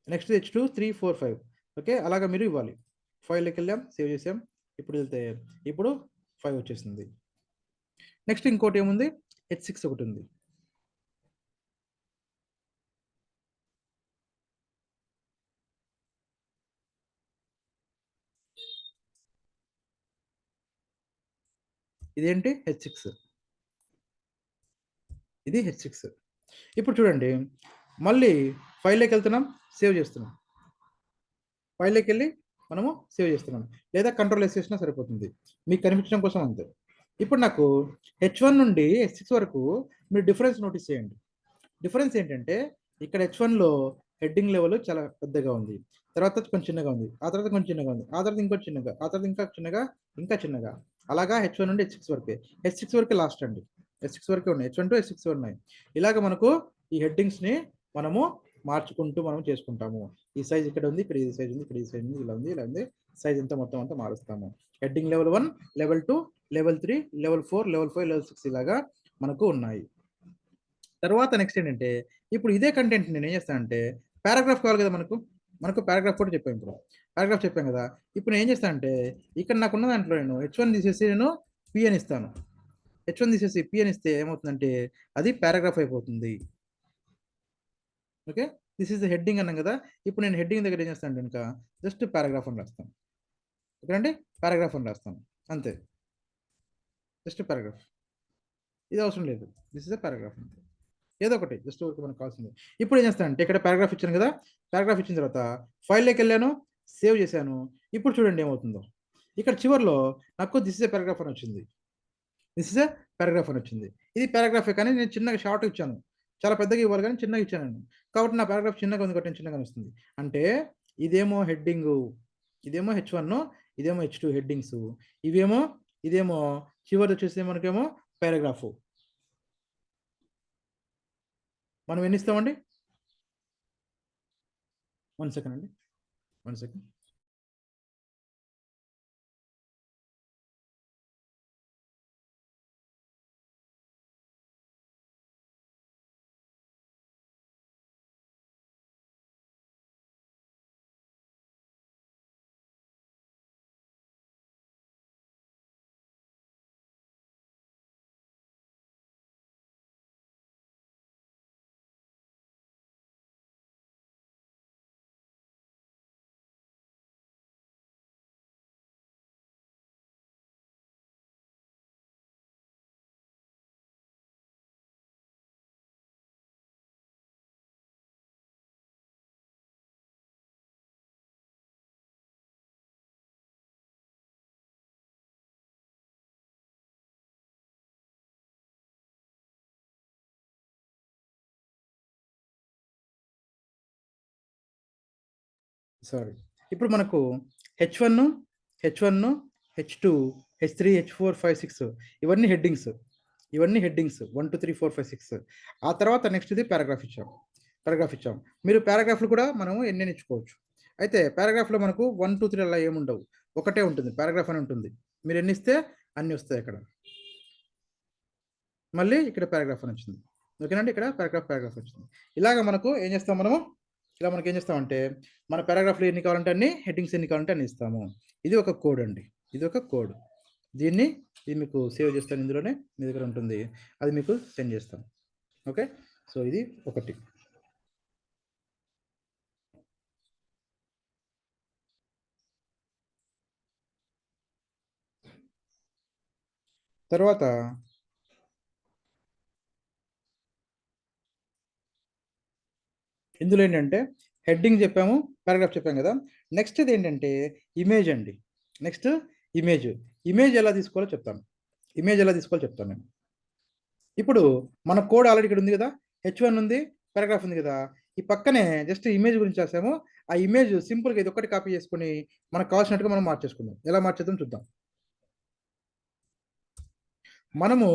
Next హెచ్2, 3, 4, 5 okay. అలాగా మీరు ఇవ్వాలి. ఫైల్‌లోకెళ్ళాం. సేవ్ చేసాం. ఇప్పుడు 5 వచ్చేసింది. నెక్స్ట్ ఇంకోటేముంది? హెచ్6 ఒకటుంది. ఇదేంటి? హెచ్6. ఇది హెచ్6. ఇప్పుడు చూడండి. మళ్ళీ ఫైల్‌లోకెళ్తున్నాం. సేవ్ చేస్తున్నాం. ఫైల్‌లోకెళ్ళి మనము సేవ్ చేస్తున్నాం. లేదా కంట్రోల్ ఎస్ చేసినా సరిపోతుంది. మీకు కనిపించడం కోసం అంతే. ఇప్పుడు నాకు హెచ్1 నుండి హెచ్6 వరకు మీరు డిఫరెన్స్ నోటీస్ చేయండి. డిఫరెన్స్ ఏంటంటే ఇక్కడ హెచ్1లో హెడ్డింగ్ లెవెల్ చాలా పెద్దగా ఉంది. తర్వాత కొంచెం చిన్నగా ఉంది. ఆ తర్వాత కొంచెం చిన్నగా ఉంది. ఆ తర్వాత ఇంకొంచెం చిన్నగా. ఆ తర్వాత ఇంకా చిన్నగా, ఇంకా చిన్నగా. అలాగా హెచ్1 నుండి హెచ్6 వరకే. హెచ్6 వరకే లాస్ట్ అండి. హెచ్6 వరకే ఉన్నాయి. హెచ్1 టు హెచ్6 ఉన్నాయి. ఇలాగ మనకు ఈ హెడ్డింగ్స్‌ని మనము మార్చుకుంటూ మనం చేసుకుంటాము. ఈ సైజ్ ఇక్కడ ఉంది. ఇక్కడ ఈ సైజ్ ఉంది. ఇక్కడ ఈ సైజ్ ఉంది. ఇలా ఉంది. ఇలా ఉంది. సైజ్ అంతా మొత్తం అంతా మారుస్తాము. Heading level 1, level 2, level 3, level 4, level 5, level 6 ఇలాగా మనకు ఉన్నాయి. తర్వాత నెక్స్ట్ ఏంటంటే ఇప్పుడు ఇదే కంటెంట్ నేను ఏం చేస్తానంటే పారాగ్రాఫ్ కావాలి కదా మనకు పారాగ్రాఫ్ కూడా చెప్పాను. ఇప్పుడు పారాగ్రాఫ్ చెప్పాను కదా, ఇప్పుడు నేను ఏం చేస్తానంటే ఇక్కడ నాకున్న దాంట్లో నేను H1 తీసేసి నేను P అని ఇస్తాను. H1 తీసేసి P అని ఇస్తే ఏమవుతుందంటే అది పారాగ్రాఫ్ అయిపోతుంది. Okay, this is the heading అన్నాం కదా. ఇప్పుడు నేను హెడ్డింగ్ దగ్గర ఏం చేస్తాను ఇంకా జస్ట్ పారాగ్రాఫ్ అని రాస్తాను. ఓకేనండి, పారాగ్రాఫ్ అని రాస్తాను అంతే, జస్ట్ పారాగ్రాఫ్. ఇది అవసరం లేదు, దిస్ ఇస్ ద పారాగ్రాఫ్ అంతే, ఏదో ఒకటి జస్ట్ మనకు కావాల్సింది. ఇప్పుడు ఏం చేస్తానంటే ఇక్కడ పారాగ్రాఫ్ ఇచ్చాను కదా, పారాగ్రాఫ్ ఇచ్చిన తర్వాత ఫైల్లోకి వెళ్ళాను, సేవ్ చేశాను. ఇప్పుడు చూడండి ఏమవుతుందో, ఇక్కడ చివరిలో నాకు దిస్ ఇస్ ఏ పారాగ్రాఫ్ అని వచ్చింది. దిస్ ఇస్ ఏ పారాగ్రాఫ్ అని వచ్చింది. ఇది పారాగ్రాఫే కానీ నేను చిన్నగా షార్ట్ ఇచ్చాను, చాలా పెద్దగా ఇవ్వాలి కానీ చిన్నగా ఇచ్చాను నేను, కాబట్టి నా పారాగ్రాఫ్ చిన్నగా ఉంది కాబట్టి చిన్నగా వస్తుంది. అంటే ఇదేమో హెడ్డింగ్, ఇదేమో H1, ఇదేమో H2 హెడ్డింగ్స్, ఇదేమో చివరి వచ్చేసి మనకేమో పారాగ్రాఫ్. మనం ఎన్ని ఇస్తామండి? 1 సెకండ్ అండి, 1 సెకండ్. సారీ, ఇప్పుడు మనకు H1, H2, H3, H4, 5, 6 ఇవన్నీ హెడ్డింగ్స్, 1 2 3 4 5 6. ఆ తర్వాత నెక్స్ట్ ఇది పారాగ్రాఫ్ ఇచ్చాం. మీరు పారాగ్రాఫ్లు కూడా మనము ఎన్ని ఇచ్చుకోవచ్చు. అయితే పారాగ్రాఫ్లో మనకు 1 2 3 అలా ఏముండవు, ఒకటే ఉంటుంది, పారాగ్రాఫ్ అని ఉంటుంది. మీరు ఎన్ని ఇస్తే అన్ని వస్తాయి అక్కడ. మళ్ళీ ఇక్కడ పారాగ్రాఫ్ అని వచ్చింది. ఓకేనండి, ఇక్కడ పారాగ్రాఫ్ వచ్చింది. ఇలాగ మనకు ఏం చేస్తాం మనము, ఇలా మనకి ఏం చేస్తామంటే మన పారాగ్రాఫ్లో ఎన్ని కావాలంటే అన్ని, హెడ్డింగ్స్ ఎన్ని కావాలంటే అన్ని ఇస్తాము. ఇది ఒక కోడ్ అండి, ఇది ఒక కోడ్. దీన్ని మీకు సేవ్ చేస్తాను, ఇందులోనే మీ దగ్గర ఉంటుంది, అది మీకు సెండ్ చేస్తాను. ఓకే, సో ఇది ఒకటి. తర్వాత ఇందులో ఏంటంటే హెడ్డింగ్ చెప్పాము, పారాగ్రాఫ్ చెప్పాం కదా. నెక్స్ట్ ఇది ఏంటంటే ఇమేజ్ అండి. నెక్స్ట్ ఇమేజ్ ఎలా తీసుకోవాలో చెప్తాను. నేను ఇప్పుడు మన కోడ్ ఆల్రెడీ ఇక్కడ ఉంది కదా, H1 ఉంది, పారాగ్రాఫ్ ఉంది కదా. ఈ పక్కనే జస్ట్ ఇమేజ్ గురించి రాసాము. ఆ ఇమేజ్ సింపుల్గా ఇది ఒక్కటి కాపీ చేసుకుని మనకు కావాల్సినట్టుగా మనం మార్చేసుకుందాం. ఎలా మార్చేద్దాం చూద్దాం. మనము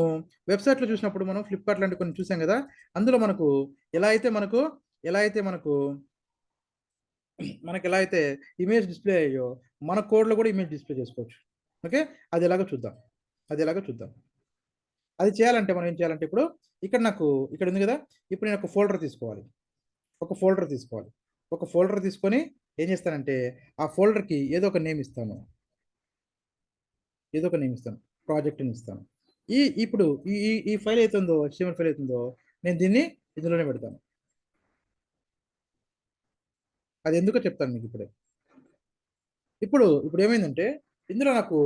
వెబ్సైట్లో చూసినప్పుడు మనం ఫ్లిప్కార్ట్ లాంటి కొన్ని చూసాం కదా, అందులో మనకు ఎలా అయితే ఇమేజ్ డిస్ప్లే అయ్యో మన కోడ్లో కూడా ఇమేజ్ డిస్ప్లే చేసుకోవచ్చు. ఓకే, అది ఎలాగో చూద్దాం. అది చేయాలంటే మనం ఏం చేయాలంటే ఇప్పుడు ఇక్కడ ఉంది కదా, ఇప్పుడు నేను ఒక ఫోల్డర్ తీసుకొని ఏం చేస్తానంటే ఆ ఫోల్డర్కి ఏదో ఒక నేమ్ ఇస్తాను, ప్రాజెక్ట్ అని ఇస్తాను. ఇప్పుడు ఈ ఫైల్ అవుతుందో HTML ఫైల్ అవుతుందో నేను దీన్ని ఇందులోనే పెడతాను. అది ఎందుకో చెప్తాను మీకు ఇప్పుడే. ఇప్పుడు ఏమైందంటే ఇందులో నాకు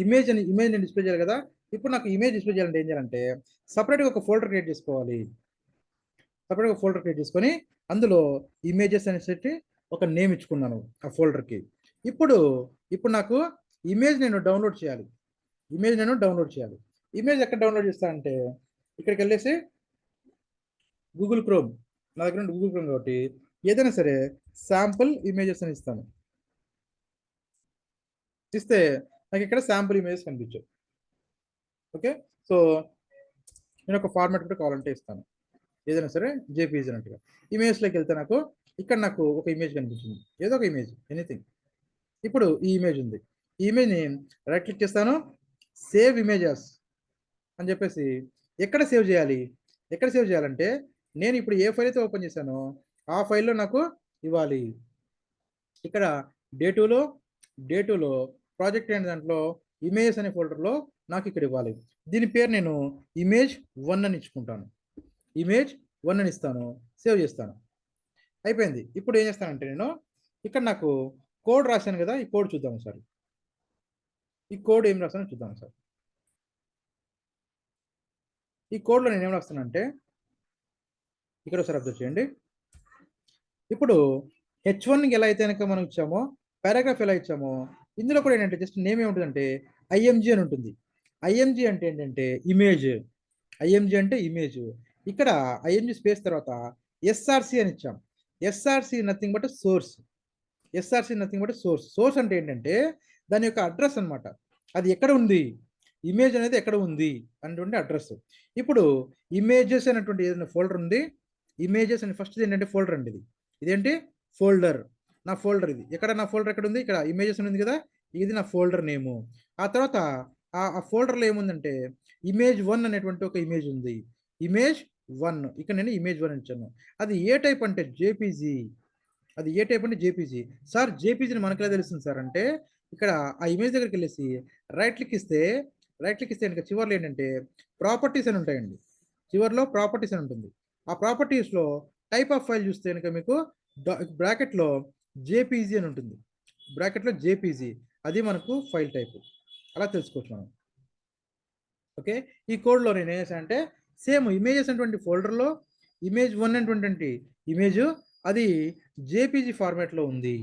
ఇమేజ్ నేను డిస్ప్లే చేయాలి కదా. ఇప్పుడు నాకు ఇమేజ్ డిస్ప్లే చేయాలంటే ఏం చేయాలంటే సపరేట్గా ఒక ఫోల్డర్ క్రియేట్ చేసుకోవాలి. చేసుకొని అందులో ఇమేజెస్ అనేసి ఒక నేమ్ ఇచ్చుకున్నాను ఆ ఫోల్డర్కి. ఇప్పుడు నాకు ఇమేజ్ నేను డౌన్లోడ్ చేయాలి. ఇమేజ్ ఎక్కడ డౌన్లోడ్ చేస్తానంటే ఇక్కడికి వెళ్ళేసి గూగుల్ క్రోమ్, నా దగ్గర నుండి గూగుల్ క్రోమ్ కాబట్టి ఏదైనా సరే శాంపుల్ ఇమేజెస్ అని ఇస్తాను. ఇస్తే నాకు ఇక్కడ శాంపుల్ ఇమేజెస్ కనిపించవు. ఓకే, సో నేను ఒక ఫార్మాట్ కూడా కావాలంటే ఇస్తాను, ఏదైనా సరే జేపీజీ అన్నట్టుగా. ఇమేజ్లోకి వెళ్తే నాకు ఒక ఇమేజ్ కనిపించింది, ఏదో ఒక ఇమేజ్, ఎనీథింగ్. ఇప్పుడు ఈ ఇమేజ్ ఉంది, ఈ ఇమేజ్ని రైట్ క్లిక్ చేస్తాను, సేవ్ ఇమేజెస్ అని చెప్పేసి ఎక్కడ సేవ్ చేయాలి, ఎక్కడ సేవ్ చేయాలంటే నేను ఇప్పుడు ఏ ఫైల్ అయితే ఓపెన్ చేశానో ఆ ఫైల్లో నాకు ఇవ్వాలి. ఇక్కడ డే2లో ప్రాజెక్ట్ అనే దాంట్లో ఇమేజెస్ అనే ఫోల్డర్లో నాకు ఇక్కడ ఇవ్వాలి. దీని పేరు నేను Image1 అని ఇచ్చుకుంటాను. Image1 అని ఇస్తాను, సేవ్ చేస్తాను. అయిపోయింది. ఇప్పుడు ఏం చేస్తానంటే నేను ఇక్కడ నాకు కోడ్ రాశాను కదా, ఈ కోడ్ చూద్దాం ఒకసారి. ఈ కోడ్ ఏం రాస్తానో చూద్దాం ఒకసారి. ఈ కోడ్లో నేను ఏం రాస్తానంటే ఇక్కడ ఒకసారి అబ్జర్వ్ చేయండి. ఇప్పుడు H1కి ఎలా అయితే కనుక మనం ఇచ్చామో, పారాగ్రాఫ్ ఎలా ఇచ్చామో, ఇందులో కూడా ఏంటంటే జస్ట్ నేమ్ ఏముంటుందంటే IMG అని ఉంటుంది. IMG అంటే ఏంటంటే ఇమేజ్. IMG అంటే ఇమేజ్. ఇక్కడ IMG స్పేస్ తర్వాత SRC అని ఇచ్చాం. SRC nothing but source. SRC nothing but source. Source అంటే ఏంటంటే దాని యొక్క అడ్రస్ అనమాట. అది ఎక్కడ ఉంది, ఇమేజ్ అనేది ఎక్కడ ఉంది అనేటువంటి అడ్రస్. ఇప్పుడు ఇమేజెస్ అనేటువంటి ఏదైనా ఫోల్డర్ ఉంది. ఇమేజెస్ అని ఫస్ట్ ఏంటంటే ఫోల్డర్ అండి. ఇదేంటి ఫోల్డర్, నా ఫోల్డర్ ఇది. ఎక్కడ నా ఫోల్డర్ ఎక్కడ ఉంది, ఇక్కడ ఇమేజెస్ ఉంది కదా, ఇది నా ఫోల్డర్ నేము. ఆ తర్వాత ఆ ఫోల్డర్లో ఏముందంటే Image1 అనేటువంటి ఒక ఇమేజ్ ఉంది. Image1 ఇక్కడ నేను Image1 ఇచ్చాను. అది ఏ టైప్ అంటే జేపీజీ. అది ఏ టైప్ అంటే జేపీజీ. సార్ జేపీజీని మనకు ఎలా తెలుస్తుంది సార్ అంటే ఇక్కడ ఆ ఇమేజ్ దగ్గరికి వెళ్ళేసి రైట్ క్లిక్ ఇస్తే కనుక చివర్లో ఏంటంటే ప్రాపర్టీస్ అని ఉంటాయండి. చివర్లో ప్రాపర్టీస్ అని ఉంటుంది. ఆ ప్రాపర్టీస్లో టైప్ ఆఫ్ ఫైల్ చూస్తే కనుక మీకు బ్రాకెట్లో జేపీజీ అని ఉంటుంది. బ్రాకెట్లో జేపీజీ, అది మనకు ఫైల్ టైప్. అలా తెలుసుకోవచ్చు మనం. ఓకే, ఈ కోడ్లో నేను ఏం చేశానంటే సేమ్ ఇమేజెస్ అటువంటి ఫోల్డర్లో Image1 అనేటువంటి ఇమేజ్ అది జేపీజీ ఫార్మాట్లో ఉంది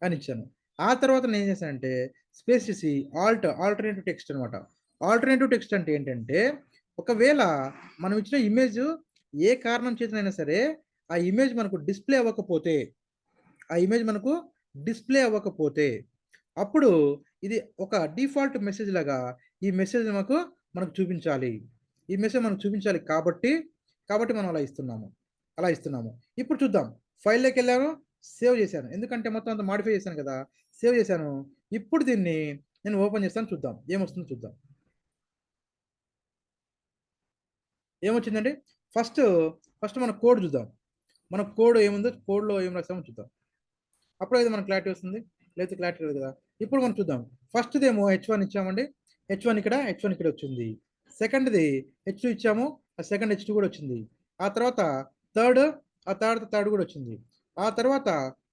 అని ఇచ్చాను. ఆ తర్వాత నేను ఏం చేశానంటే స్పేస్ చేసి ఆల్టర్నేటివ్ టెక్స్ట్ అనమాట. ఆల్టర్నేటివ్ టెక్స్ట్ అంటే ఏంటంటే ఒకవేళ మనం ఇచ్చిన ఇమేజ్ ఏ కారణం చేతనైనా సరే ఆ ఇమేజ్ మనకు డిస్ప్లే అవ్వకపోతే అప్పుడు ఇది ఒక డిఫాల్ట్ మెసేజ్ లాగా ఈ మెసేజ్ మనకు చూపించాలి. ఈ మెసేజ్ మనకు చూపించాలి కాబట్టి మనం అలా ఇస్తున్నాము. ఇప్పుడు చూద్దాం. ఫైల్లోకి వెళ్ళాను, సేవ్ చేశాను. ఎందుకంటే మొత్తం అంతా మాడిఫై చేశాను కదా, సేవ్ చేశాను. ఇప్పుడు దీన్ని నేను ఓపెన్ చేస్తాను, చూద్దాం ఏమొస్తుందో చూద్దాం. ఏమొచ్చిందండి? ఫస్ట్ మన కోడ్ చూద్దాం. మన కోడ్ ఏముందో, కోడ్లో ఏం రాస్తామో చూద్దాం. అప్పుడైతే మనకు క్లారిటీ వస్తుంది, లేకపోతే క్లారిటీ లేదు కదా. ఇప్పుడు మనం చూద్దాం. ఫస్ట్దేమో H1 ఇచ్చామండి. H1 ఇక్కడ వచ్చింది. సెకండ్ది H2 ఇచ్చాము, ఆ సెకండ్ H2 కూడా వచ్చింది. ఆ తర్వాత థర్డ్ కూడా వచ్చింది. ఆ తర్వాత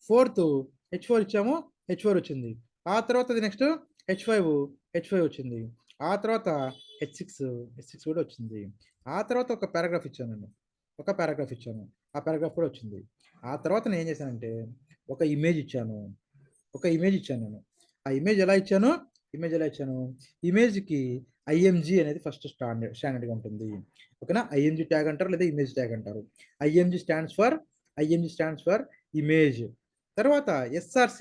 ఫోర్త్ H4 ఇచ్చాము, H4 వచ్చింది. ఆ తర్వాత నెక్స్ట్ H5 వచ్చింది. ఆ తర్వాత H6 కూడా వచ్చింది. ఆ తర్వాత ఒక పారాగ్రాఫ్ ఇచ్చాను నేను, ఆ పారాగ్రాఫ్ కూడా వచ్చింది. ఆ తర్వాత నేను ఏం చేశానంటే ఒక ఇమేజ్ ఇచ్చాను నేను. ఆ ఇమేజ్ ఎలా ఇచ్చాను, ఇమేజ్కి IMG అనేది ఫస్ట్ స్టాండర్డ్గా ఉంటుంది. ఓకేనా, IMG ట్యాగ్ అంటారు లేదా ఇమేజ్ ట్యాగ్ అంటారు. IMG stands for image. తర్వాత SRC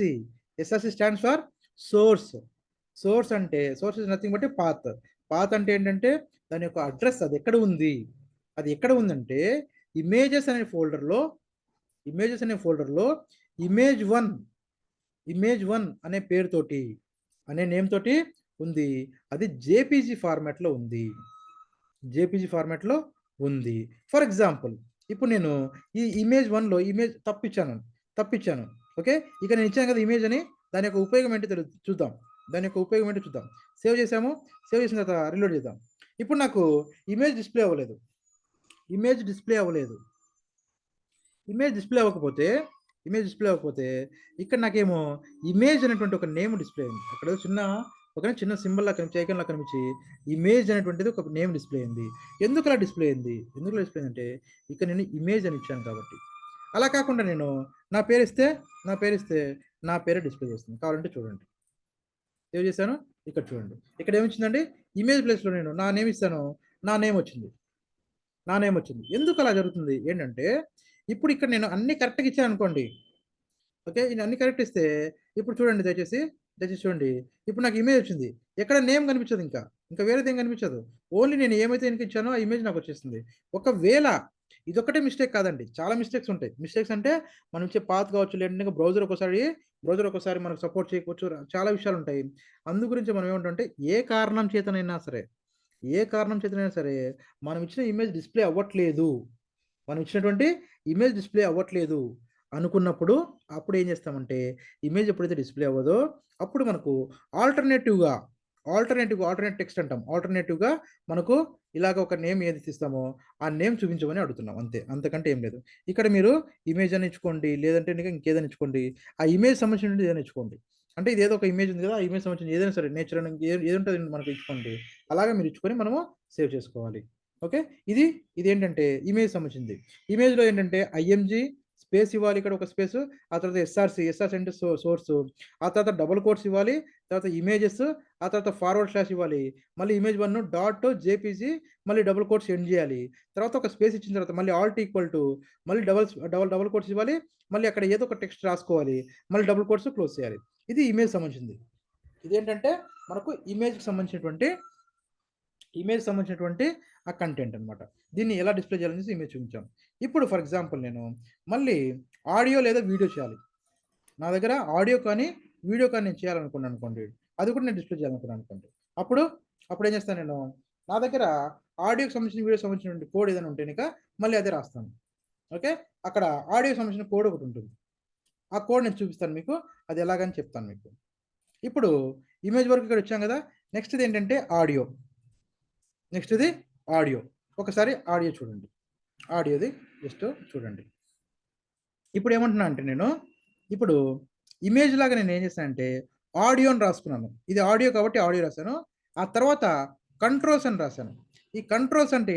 స్టాండ్స్ ఫర్ సోర్స్ అంటే source is nothing but path అంటే ఏంటంటే దాని యొక్క అడ్రస్, అది ఎక్కడ ఉందంటే ఇమేజెస్ అనే ఫోల్డర్లో Image1 అనే పేరుతోటి, అనే నేమ్ తోటి ఉంది. అది జేపీజీ ఫార్మాట్లో ఉంది. ఫర్ ఎగ్జాంపుల్ ఇప్పుడు నేను ఈ Image1లో ఇమేజ్ తప్పిచ్చాను. ఓకే, ఇక నేను ఇచ్చాను కదా ఇమేజ్ అని, దాని యొక్క ఉపయోగం ఏంటో చూద్దాం. సేవ్ చేసాము. సేవ్ చేసిన తర్వాత రీలోడ్ చేద్దాం. ఇప్పుడు నాకు ఇమేజ్ డిస్ప్లే అవ్వలేదు. ఇమేజ్ డిస్ప్లే అవ్వకపోతే ఇక్కడ నాకేమో ఇమేజ్ అనేటువంటి ఒక నేమ్ డిస్ప్లే అయింది. అక్కడ చిన్న సింబల్ లాగా ఐకాన్ లాగా కనిపించి ఇమేజ్ అనేటువంటిది ఒక నేమ్ డిస్ప్లే అయింది. ఎందుకు అలా డిస్ప్లే అయింది అంటే ఇక్కడ నేను ఇమేజ్ అని ఇచ్చాను కాబట్టి. అలా కాకుండా నేను నా పేరు ఇస్తే నా పేరే డిస్ప్లే చేస్తుంది. కావాలంటే చూడండి, సేవ్ చేశాను. ఇక్కడ చూడండి, ఇక్కడ ఏమొచ్చిందండి, ఇమేజ్ ప్లేస్లో నేను నా నేమ్ ఇస్తాను, నా నేమ్ వచ్చింది. ఎందుకు అలా జరుగుతుంది ఏంటంటే ఇప్పుడు ఇక్కడ నేను అన్ని కరెక్ట్గా ఇచ్చాను అనుకోండి. ఓకే, నేను అన్ని కరెక్ట్ ఇస్తే ఇప్పుడు చూడండి, దయచేసి చూడండి. ఇప్పుడు నాకు ఇమేజ్ వచ్చింది, ఎక్కడ నేమ్ కనిపించదు, ఇంకా వేరేది ఏం కనిపించదు. ఓన్లీ నేను ఏమైతే ఇచ్చానో ఆ ఇమేజ్ నాకు వచ్చేస్తుంది. ఒకవేళ ఇదొక్కటే మిస్టేక్ కాదండి, చాలా మిస్టేక్స్ ఉంటాయి. మిస్టేక్స్ అంటే మనం ఇచ్చే పాత్ కావచ్చు, లేదంటే బ్రౌజర్ ఒకసారి మనకు సపోర్ట్ చేయకపోవచ్చు, చాలా విషయాలు ఉంటాయి. అందు గురించి మనం ఏమంటే ఏ కారణం చేతనైనా సరే ఏ కారణం చేతనైనా సరే మనం ఇచ్చిన ఇమేజ్ డిస్‌ప్లే అవ్వట్లేదు. మనం ఇచ్చినటువంటి ఇమేజ్ డిస్‌ప్లే అవ్వట్లేదు అనుకున్నప్పుడు అప్పుడేం చేస్తామంటే, ఇమేజ్ ఎప్పుడైతే డిస్‌ప్లే అవ్వదో అప్పుడు మనకు ఆల్టర్‌నేటివ్‌గా ఆల్టర్‌నేట్ టెక్స్ట్ అంటాం. ఆల్టర్‌నేటివ్‌గా మనకు ఇలాగ ఒక నేమ్ ఏదైతే ఇస్తామో ఆ నేమ్ చూపించమని అడుగుతున్నాం అంతే. అంతకంటే ఏం లేదు. ఇక్కడ మీరు ఇమేజ్ అని ఇచ్చుకోండి. లేదంటే ఇంకేదైనా ఇచ్చుకోండి. ఆ ఇమేజ్ సంబంధించినది ఏదైనా ఇచ్చుకోండి. అంటే ఇదేదో ఒక ఇమేజ్ ఉంది కదా! ఆ ఇమేజ్ సంబంధించింది ఏదైనా సరే నేచర్ అని ఏదుంటది మనకు ఇచ్చుకోండి. అలాగా మీరు ఇచ్చుకొని మనము సేవ్ చేసుకోవాలి. ఓకే. ఇదేంటంటే ఇమేజ్ సంబంధించింది. ఇమేజ్‌లో ఏంటంటే ఐఎంజీ స్పేస్ ఇవ్వాలి ఇక్కడ ఒక స్పేసు. ఆ తర్వాత ఎస్ఆర్‌సి అంటే సోర్సు. ఆ తర్వాత డబుల్ కోట్స్ ఇవ్వాలి. తర్వాత ఇమేజెస్, ఆ తర్వాత ఫార్వర్డ్ స్లాష్ ఇవ్వాలి. మళ్ళీ ఇమేజ్ 1 డాట్ జేపీజీ మళ్ళీ డబుల్ కోట్స్ ఎండ్ చేయాలి. తర్వాత ఒక స్పేస్ ఇచ్చిన తర్వాత మళ్ళీ ఆల్ట్ ఈక్వల్ టు మళ్ళీ డబుల్ కోట్స్ ఇవ్వాలి. మళ్ళీ అక్కడ ఏదో ఒక టెక్స్ట్ రాసుకోవాలి. మళ్ళీ డబుల్ కోట్స్ క్లోజ్ చేయాలి. ఇది ఇమేజ్ సంబంధించింది. ఇదేంటంటే మనకు ఇమేజ్ సంబంధించినటువంటి ఆ కంటెంట్ అనమాట. దీన్ని ఎలా డిస్‌ప్లే చేయాలనేసి ఇమేజ్ చూపించాం. ఇప్పుడు ఫర్ ఎగ్జాంపుల్ నేను మళ్ళీ ఆడియో లేదా వీడియో చేయాలి. నా దగ్గర ఆడియో కానీ, వీడియో కానీ నేను చేయాలనుకున్నాననుకోండి. అది కూడా నేను డిస్‌ప్లే చేయాలనుకున్నాననుకోండి. అప్పుడు అప్పుడేం చేస్తాను నేను, నా దగ్గర ఆడియోకి సంబంధించిన, వీడియోకి సంబంధించినటువంటి కోడ్ ఏదైనా ఉంటే గనక మళ్ళీ అదే రాస్తాను. ఓకే. అక్కడ ఆడియోకి సంబంధించిన కోడ్ ఒకటుంటుంది. ఆ కోడ్ నేను చూపిస్తాను మీకు. అది ఎలాగని చెప్తాను మీకు. ఇప్పుడు ఇమేజ్ వరకు ఇక్కడ వచ్చాం కదా! నెక్స్ట్‌దేంటంటే ఆడియో. నెక్స్ట్‌ది ఆడియో. ఒకసారి ఆడియో చూడండి. ఆడియోది జస్ట్ చూడండి. ఇప్పుడేమంటున్నా అంటే నేను, ఇప్పుడు ఇమేజ్ లాగా నేనేం చేశానంటే, ఆడియో అని రాసుకున్నాను. ఇది ఆడియో కాబట్టి ఆడియో రాసాను. ఆ తర్వాత కంట్రోల్స్ అని రాసాను. ఈ కంట్రోల్స్ అంటే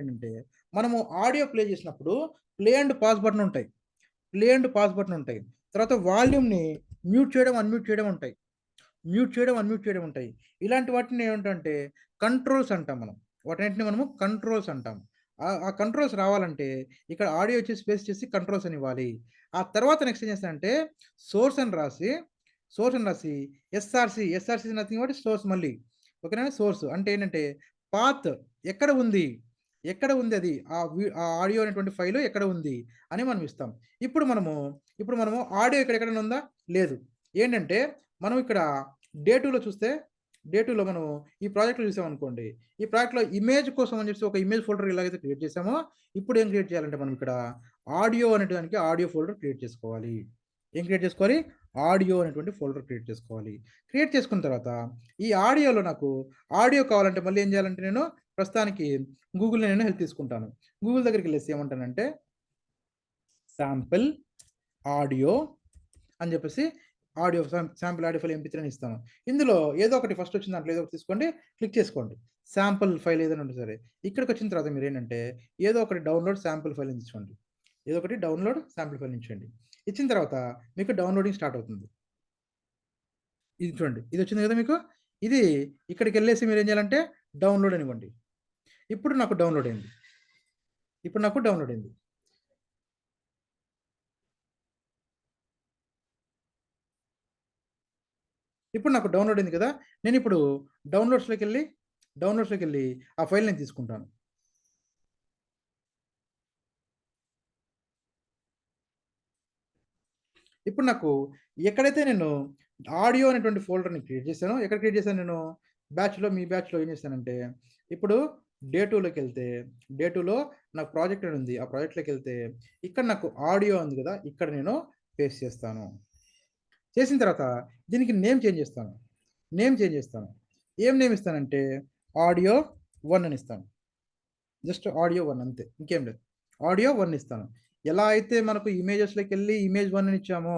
ఏంటంటే, మనము ఆడియో ప్లే చేసినప్పుడు ప్లే అండ్ పాజ్ బటన్ ఉంటాయి. ప్లే అండ్ పాజ్ బటన్ ఉంటాయి. తర్వాత వాల్యూమ్‌ని మ్యూట్ చేయడం, అన్‌మ్యూట్ చేయడం ఉంటాయి. అన్‌మ్యూట్ చేయడం ఉంటాయి. ఇలాంటి వాటిని ఏమంటామంటే కంట్రోల్స్ అంటాం మనం. వాటన్నిటిని మనము కంట్రోల్స్ అంటాం. ఆ కంట్రోల్స్ రావాలంటే ఇక్కడ ఆడియో వచ్చి స్పేస్ చేసి కంట్రోల్స్ అని ఇవ్వాలి. ఆ తర్వాత నెక్స్ట్ ఏం చేస్తానంటే సోర్స్ అని రాసి, SRC is nothing but source మళ్ళీ. ఓకేనా? సోర్స్ అంటే ఏంటంటే పాత్ ఎక్కడ ఉంది? అది? ఆ ఆడియో అనేటువంటి ఫైల్ ఎక్కడ ఉంది? అని మనం ఇస్తాం. ఇప్పుడు మనము ఆడియో ఎక్కడెక్కడైనా ఉందా? లేదు. ఏంటంటే మనం ఇక్కడ డే 2లో చూస్తే, డే 2లో మనం ఈ ప్రాజెక్ట్‌లో చూసామనుకోండి. ఈ ప్రాజెక్ట్‌లో ఇమేజ్ కోసం అని చెప్పేసి ఒక ఇమేజ్ ఫోల్డర్ ఎలాగైతే క్రియేట్ చేసామో, ఇప్పుడు ఏం క్రియేట్ చేయాలంటే మనం ఇక్కడ ఆడియో అనేదానికి ఆడియో ఫోల్డర్ క్రియేట్ చేసుకోవాలి. ఏం క్రియేట్ చేసుకోవాలి? ఆడియో అనేటువంటి ఫోల్డర్ క్రియేట్ చేసుకోవాలి. క్రియేట్ చేసుకున్న తర్వాత ఈ ఆడియోలో నాకు ఆడియో కావాలంటే మళ్ళీ ఏం చేయాలంటే నేను ప్రస్తుతానికి గూగుల్‌లో నేను హెల్ప్ తీసుకుంటాను. గూగుల్ దగ్గరికెళ్ళేసి ఏమంటానంటే శాంపిల్ ఆడియో అని చెప్పేసి శాంపిల్ ఆడియో ఫైల్ ఎంపీ3 అని ఇస్తాను. ఇందులో ఏదో ఒకటి ఫస్ట్ వచ్చిన దాంట్లో ఏదో ఒకటి తీసుకోండి. క్లిక్ చేసుకోండి. శాంపిల్ ఫైల్ ఏదైనా ఉంటే సరే. ఇక్కడికొచ్చిన తర్వాత మీరేంటంటే ఏదో ఒకటి డౌన్‌లోడ్ శాంపిల్ ఫైల్ అని ఇచ్చుకోండి. ఏదో ఒకటి డౌన్‌లోడ్ శాంపిల్ ఫైల్ ఇచ్చేయండి. ఇచ్చిన తర్వాత మీకు డౌన్‌లోడింగ్ స్టార్ట్ అవుతుంది. ఇది చూడండి. ఇదొచ్చింది కదా మీకు. ఇది ఇక్కడికెళ్ళేసి మీరేం చేయాలంటే డౌన్‌లోడ్ అనివ్వండి. ఇప్పుడు నాకు డౌన్‌లోడ్ అయింది. ఇప్పుడు నాకు డౌన్‌లోడ్ అయింది కదా! నేనిప్పుడు డౌన్‌లోడ్స్‌లోకెళ్ళి డౌన్‌లోడ్స్‌లోకెళ్ళి ఆ ఫైల్ నేను తీసుకుంటాను. ఇప్పుడు నాకు ఎక్కడైతే నేను ఆడియో అనేటువంటి ఫోల్డర్‌ని క్రియేట్ చేశానో, ఎక్కడ క్రియేట్ చేశాను నేను? మీ బ్యాచ్‌లో ఏం చేశానంటే, ఇప్పుడు డే 2లోకెళ్తే, డే 2లో నాకు ప్రాజెక్ట్ అని ఉంది. ఆ ప్రాజెక్ట్‌లోకెళ్తే, ఇక్కడ నాకు ఆడియో ఉంది కదా! ఇక్కడ నేను పేస్ట్ చేస్తాను. చేసిన తర్వాత దీనికి నేమ్ చేంజ్ చేస్తాను. ఏం నేమ్ ఇస్తానంటే, ఆడియో 1 అని ఇస్తాను. జస్ట్ ఆడియో 1 అంతే. ఇంకేం లేదు. ఆడియో 1 ఇస్తాను. ఎలా అయితే మనకు ఇమేజెస్‌లోకెళ్ళి ఇమేజ్ 1 అని ఇచ్చామో,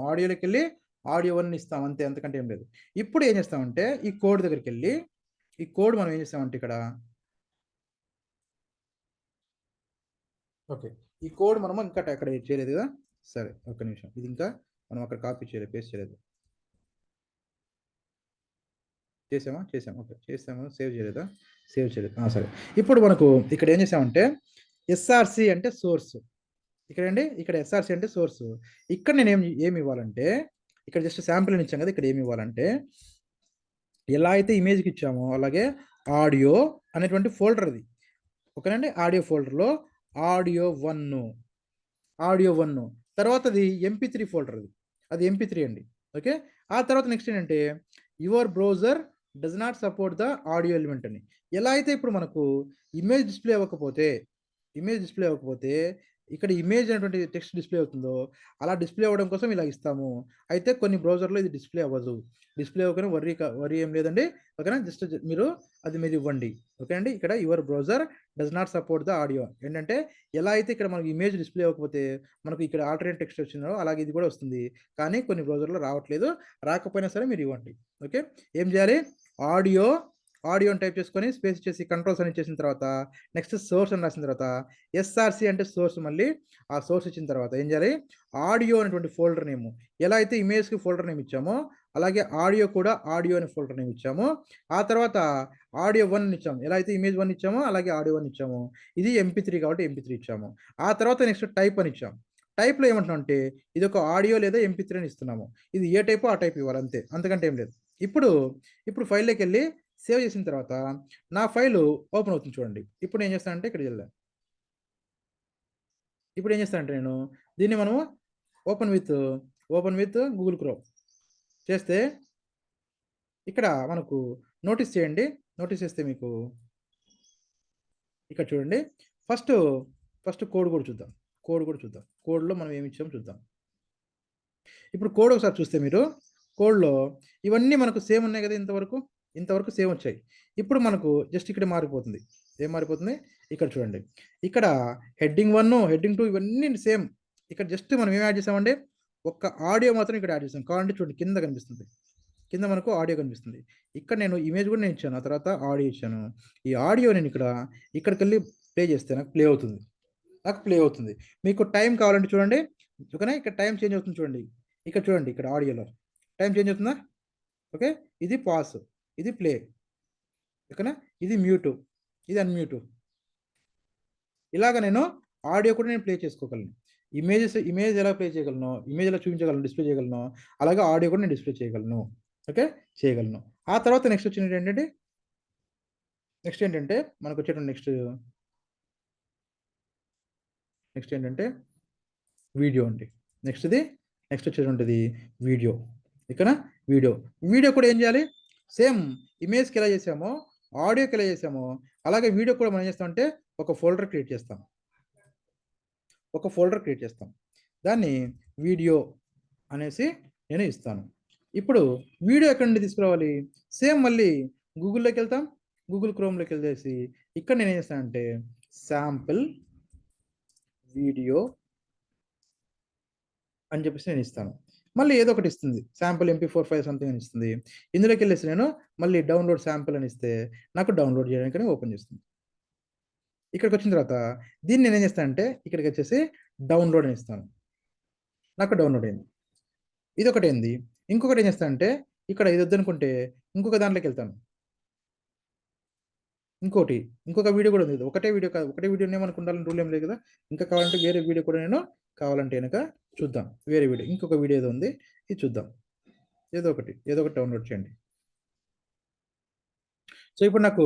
ఆడియోలోకెళ్ళి ఆడియో 1 ఇస్తాం అంతే. అంతకంటే ఏం లేదు. ఇప్పుడు ఏం చేస్తామంటే ఈ కోడ్ దగ్గరికెళ్ళి, ఈ కోడ్ మనం ఏం చేస్తామంటే ఇక్కడ ఓకే. ఈ కోడ్ మనము ఇంకా అక్కడ చేయలేదు కదా! సరే. ఒక్క నిమిషం. ఇది ఇంకా మనం అక్కడ కాపీ చేయలేదు. పేస్ట్ చేయలేదు. చేసామా? చేసాం. ఓకే. చేసాము. సేవ్ చేయలేదా? సేవ్ చేయలేదు. సరే. ఇప్పుడు మనకు ఇక్కడ ఏం చేసామంటే ఎస్ఆర్‌సి అంటే సోర్స్. ఇక్కడ ఎస్ఆర్‌సి అంటే సోర్స్. ఇక్కడ నేను ఏమివ్వాలంటే ఇక్కడ జస్ట్ శాంపిల్ అని ఇచ్చాం కదా! ఇక్కడ ఏమివ్వాలంటే ఎలా అయితే ఇమేజ్‌కి ఇచ్చామో అలాగే ఆడియో అనేటువంటి ఫోల్డర్ అది. ఓకేనండి. ఆడియో ఫోల్డర్‌లో ఆడియో 1 ఆడియో 1 తర్వాతది ఎంపీ3 ఫోల్డర్ అది. అది ఎంపీ3 అండి. ఓకే. ఆ తర్వాత నెక్స్ట్ ఏంటంటే your browser does not support the audio element అని. ఎలా అయితే ఇప్పుడు మనకు ఇమేజ్ డిస్ప్లే అవ్వకపోతే ఇక్కడ ఇమేజ్ అనేటువంటి టెక్స్ట్ డిస్ప్లే అవుతుందో అలా డిస్ప్లే అవ్వడం కోసం ఇలా ఇస్తాము. అయితే కొన్ని బ్రౌజర్లో ఇది డిస్ప్లే అవ్వదు. డిస్ప్లే అవ్వకనే వరీ ఏం లేదండి. ఓకేనా, జస్ట్ మీరు ఇవ్వండి. ఓకే అండి. ఇక్కడ your browser does not support the audio ఏంటంటే, ఎలా అయితే ఇక్కడ మనకి ఇమేజ్ డిస్ప్లే అవ్వకపోతే మనకు ఇక్కడ ఆల్టర్నేట్ టెక్స్ట్ వచ్చిందో అలాగే ఇది కూడా వస్తుంది. కానీ కొన్ని బ్రౌజర్లో రావట్లేదు. రాకపోయినా సరే మీరు ఇవ్వండి. ఓకే, ఏం చేయాలి? ఆడియో అని టైప్ చేసుకొని స్పేస్ ఇచ్చేసి కంట్రోల్స్ అని ఇచ్చేసిన తర్వాత నెక్స్ట్ సోర్స్ అని రాసిన తర్వాత ఎస్ఆర్సి అంటే సోర్స్, మళ్ళీ ఆ సోర్స్ ఇచ్చిన తర్వాత ఏం చేయాలి? ఆడియో అనేటువంటి ఫోల్డర్ నేమ్, ఎలా అయితే ఇమేజ్కి ఫోల్డర్ నేమ్ ఇచ్చామో అలాగే ఆడియో కూడా ఆడియో అనే ఫోల్డర్ నేమ్ ఇచ్చాము. ఆ తర్వాత ఆడియో 1 ఇచ్చాము. ఎలా అయితే ఇమేజ్ 1 ఇచ్చామో అలాగే ఆడియో 1 ఇచ్చాము. ఇది MP3 కాబట్టి MP3 ఇచ్చాము. ఆ తర్వాత నెక్స్ట్ టైప్ అని ఇచ్చాము. టైప్లో ఏమంటున్నాం అంటే ఇది ఒక ఆడియో లేదా MP3 అని ఇస్తున్నాము. ఇది ఏ టైప్ ఆ టైప్ ఇవ్వాలి అంతే, అంతకంటే ఏం లేదు. ఇప్పుడు ఫైల్లోకి వెళ్ళి సేవ్ చేసిన తర్వాత నా ఫైలు ఓపెన్ అవుతుంది చూడండి. ఇప్పుడు ఏం చేస్తానంటే ఇక్కడ వెళ్ళాను. ఇప్పుడు ఏం చేస్తానంటే నేను దీన్ని మనము ఓపెన్ విత్ గూగుల్ క్రోమ్ చేస్తే ఇక్కడ మనకు నోటీస్ చేయండి. నోటీస్ చేస్తే మీకు ఇక్కడ చూడండి. ఫస్ట్ కోడ్ కూడా చూద్దాం. కోడ్లో మనం ఏమి ఇచ్చామో చూద్దాం. ఇప్పుడు కోడ్ ఒకసారి చూస్తే మీరు కోడ్లో ఇవన్నీ మనకు సేమ్ ఉన్నాయి కదా. ఇంతవరకు సేమ్ వచ్చాయి. ఇప్పుడు మనకు జస్ట్ ఇక్కడ మారిపోతుంది. ఏం మారిపోతుంది? ఇక్కడ చూడండి. ఇక్కడ హెడ్డింగ్ 1, హెడ్డింగ్ 2 ఇవన్నీ సేమ్. ఇక్కడ జస్ట్ మనం ఏం యాడ్ చేసామంటే ఒక్క ఆడియో మాత్రం ఇక్కడ యాడ్ చేసాం. కావాలంటే చూడండి, కింద కనిపిస్తుంది. కింద మనకు ఆడియో కనిపిస్తుంది. ఇక్కడ నేను ఇమేజ్ కూడా నేను ఇచ్చాను. ఆ తర్వాత ఆడియో ఇచ్చాను. ఈ ఆడియో నేను ఇక్కడికెళ్ళి ప్లే చేస్తే నాకు ప్లే అవుతుంది. మీకు టైం కావాలంటే చూడండి. ఓకేనా, ఇక్కడ టైం చేంజ్ అవుతుంది చూడండి. ఇక్కడ చూడండి, ఇక్కడ ఆడియోలో టైం చేంజ్ అవుతుందా? ఓకే, ఇది పాస్, ఇది ప్లే. ఓకేనా, ఇది మ్యూటు, ఇది అన్మ్యూటు. ఇలాగ నేను ఆడియో కూడా నేను ప్లే చేసుకోగలను. ఇమేజ్ ఎలా ప్లే చేయగలను, ఇమేజ్ ఎలా చూపించగలను, డిస్ప్లే చేయగలను, అలాగే ఆడియో కూడా నేను డిస్ప్లే చేయగలను. ఓకే, చేయగలను. ఆ తర్వాత నెక్స్ట్ వచ్చినది ఏంటంటే మనకు వచ్చేటువంటి నెక్స్ట్ ఏంటంటే వీడియో అండి. నెక్స్ట్ వచ్చేటువంటిది వీడియో. ఓకేనా, వీడియో కూడా ఏం చేయాలి? సేమ్ ఇమేజ్కి ఎలా చేసామో ఆడియోకి ఎలా చేసామో అలాగే వీడియో కూడా మనం ఏం చేస్తామంటే ఒక ఫోల్డర్ క్రియేట్ చేస్తాం. దాన్ని వీడియో అనేసి నేను ఇస్తాను. ఇప్పుడు వీడియో ఎక్కడి నుండి తీసుకురావాలి? సేమ్ మళ్ళీ గూగుల్లోకి వెళ్తాం. గూగుల్ క్రోమ్లోకి వెళ్ళేసి ఇక్కడ నేను ఏం చేస్తానంటే శాంపుల్ వీడియో అని చెప్పేసి నేను ఇస్తాను. మళ్ళీ ఏదో ఒకటి ఇస్తుంది. శాంపుల్ MP4 ఫైల్ సంథింగ్ అని ఇస్తుంది. ఇందులోకి వెళ్ళేసి నేను మళ్ళీ డౌన్లోడ్ శాంపుల్ అని ఇస్తే నాకు డౌన్లోడ్ చేయడానికి ఓపెన్ చేస్తుంది. ఇక్కడికి వచ్చిన తర్వాత దీన్ని నేను ఏం చేస్తానంటే ఇక్కడికి వచ్చేసి డౌన్లోడ్ అని ఇస్తాను. నాకు డౌన్లోడ్ అయింది. ఇదొకటి అయింది. ఇంకొకటి ఏం చేస్తానంటే ఇక్కడ ఇది వద్దనుకుంటే ఇంకొక దాంట్లోకి వెళ్తాను. ఇంకొక వీడియో కూడా ఉంది. ఒకటే వీడియో కాదు, ఒకటే వీడియోనే మనకు ఉండాలని రూల్ ఏం లేదు కదా. ఇంకా కావాలంటే వేరే వీడియో కూడా నేను కావాలంటే కనుక చూద్దాం. వేరే వీడియో, ఇంకొక వీడియో ఏదో ఉంది, ఇది చూద్దాం. ఏదో ఒకటి డౌన్లోడ్ చేయండి. సో ఇప్పుడు నాకు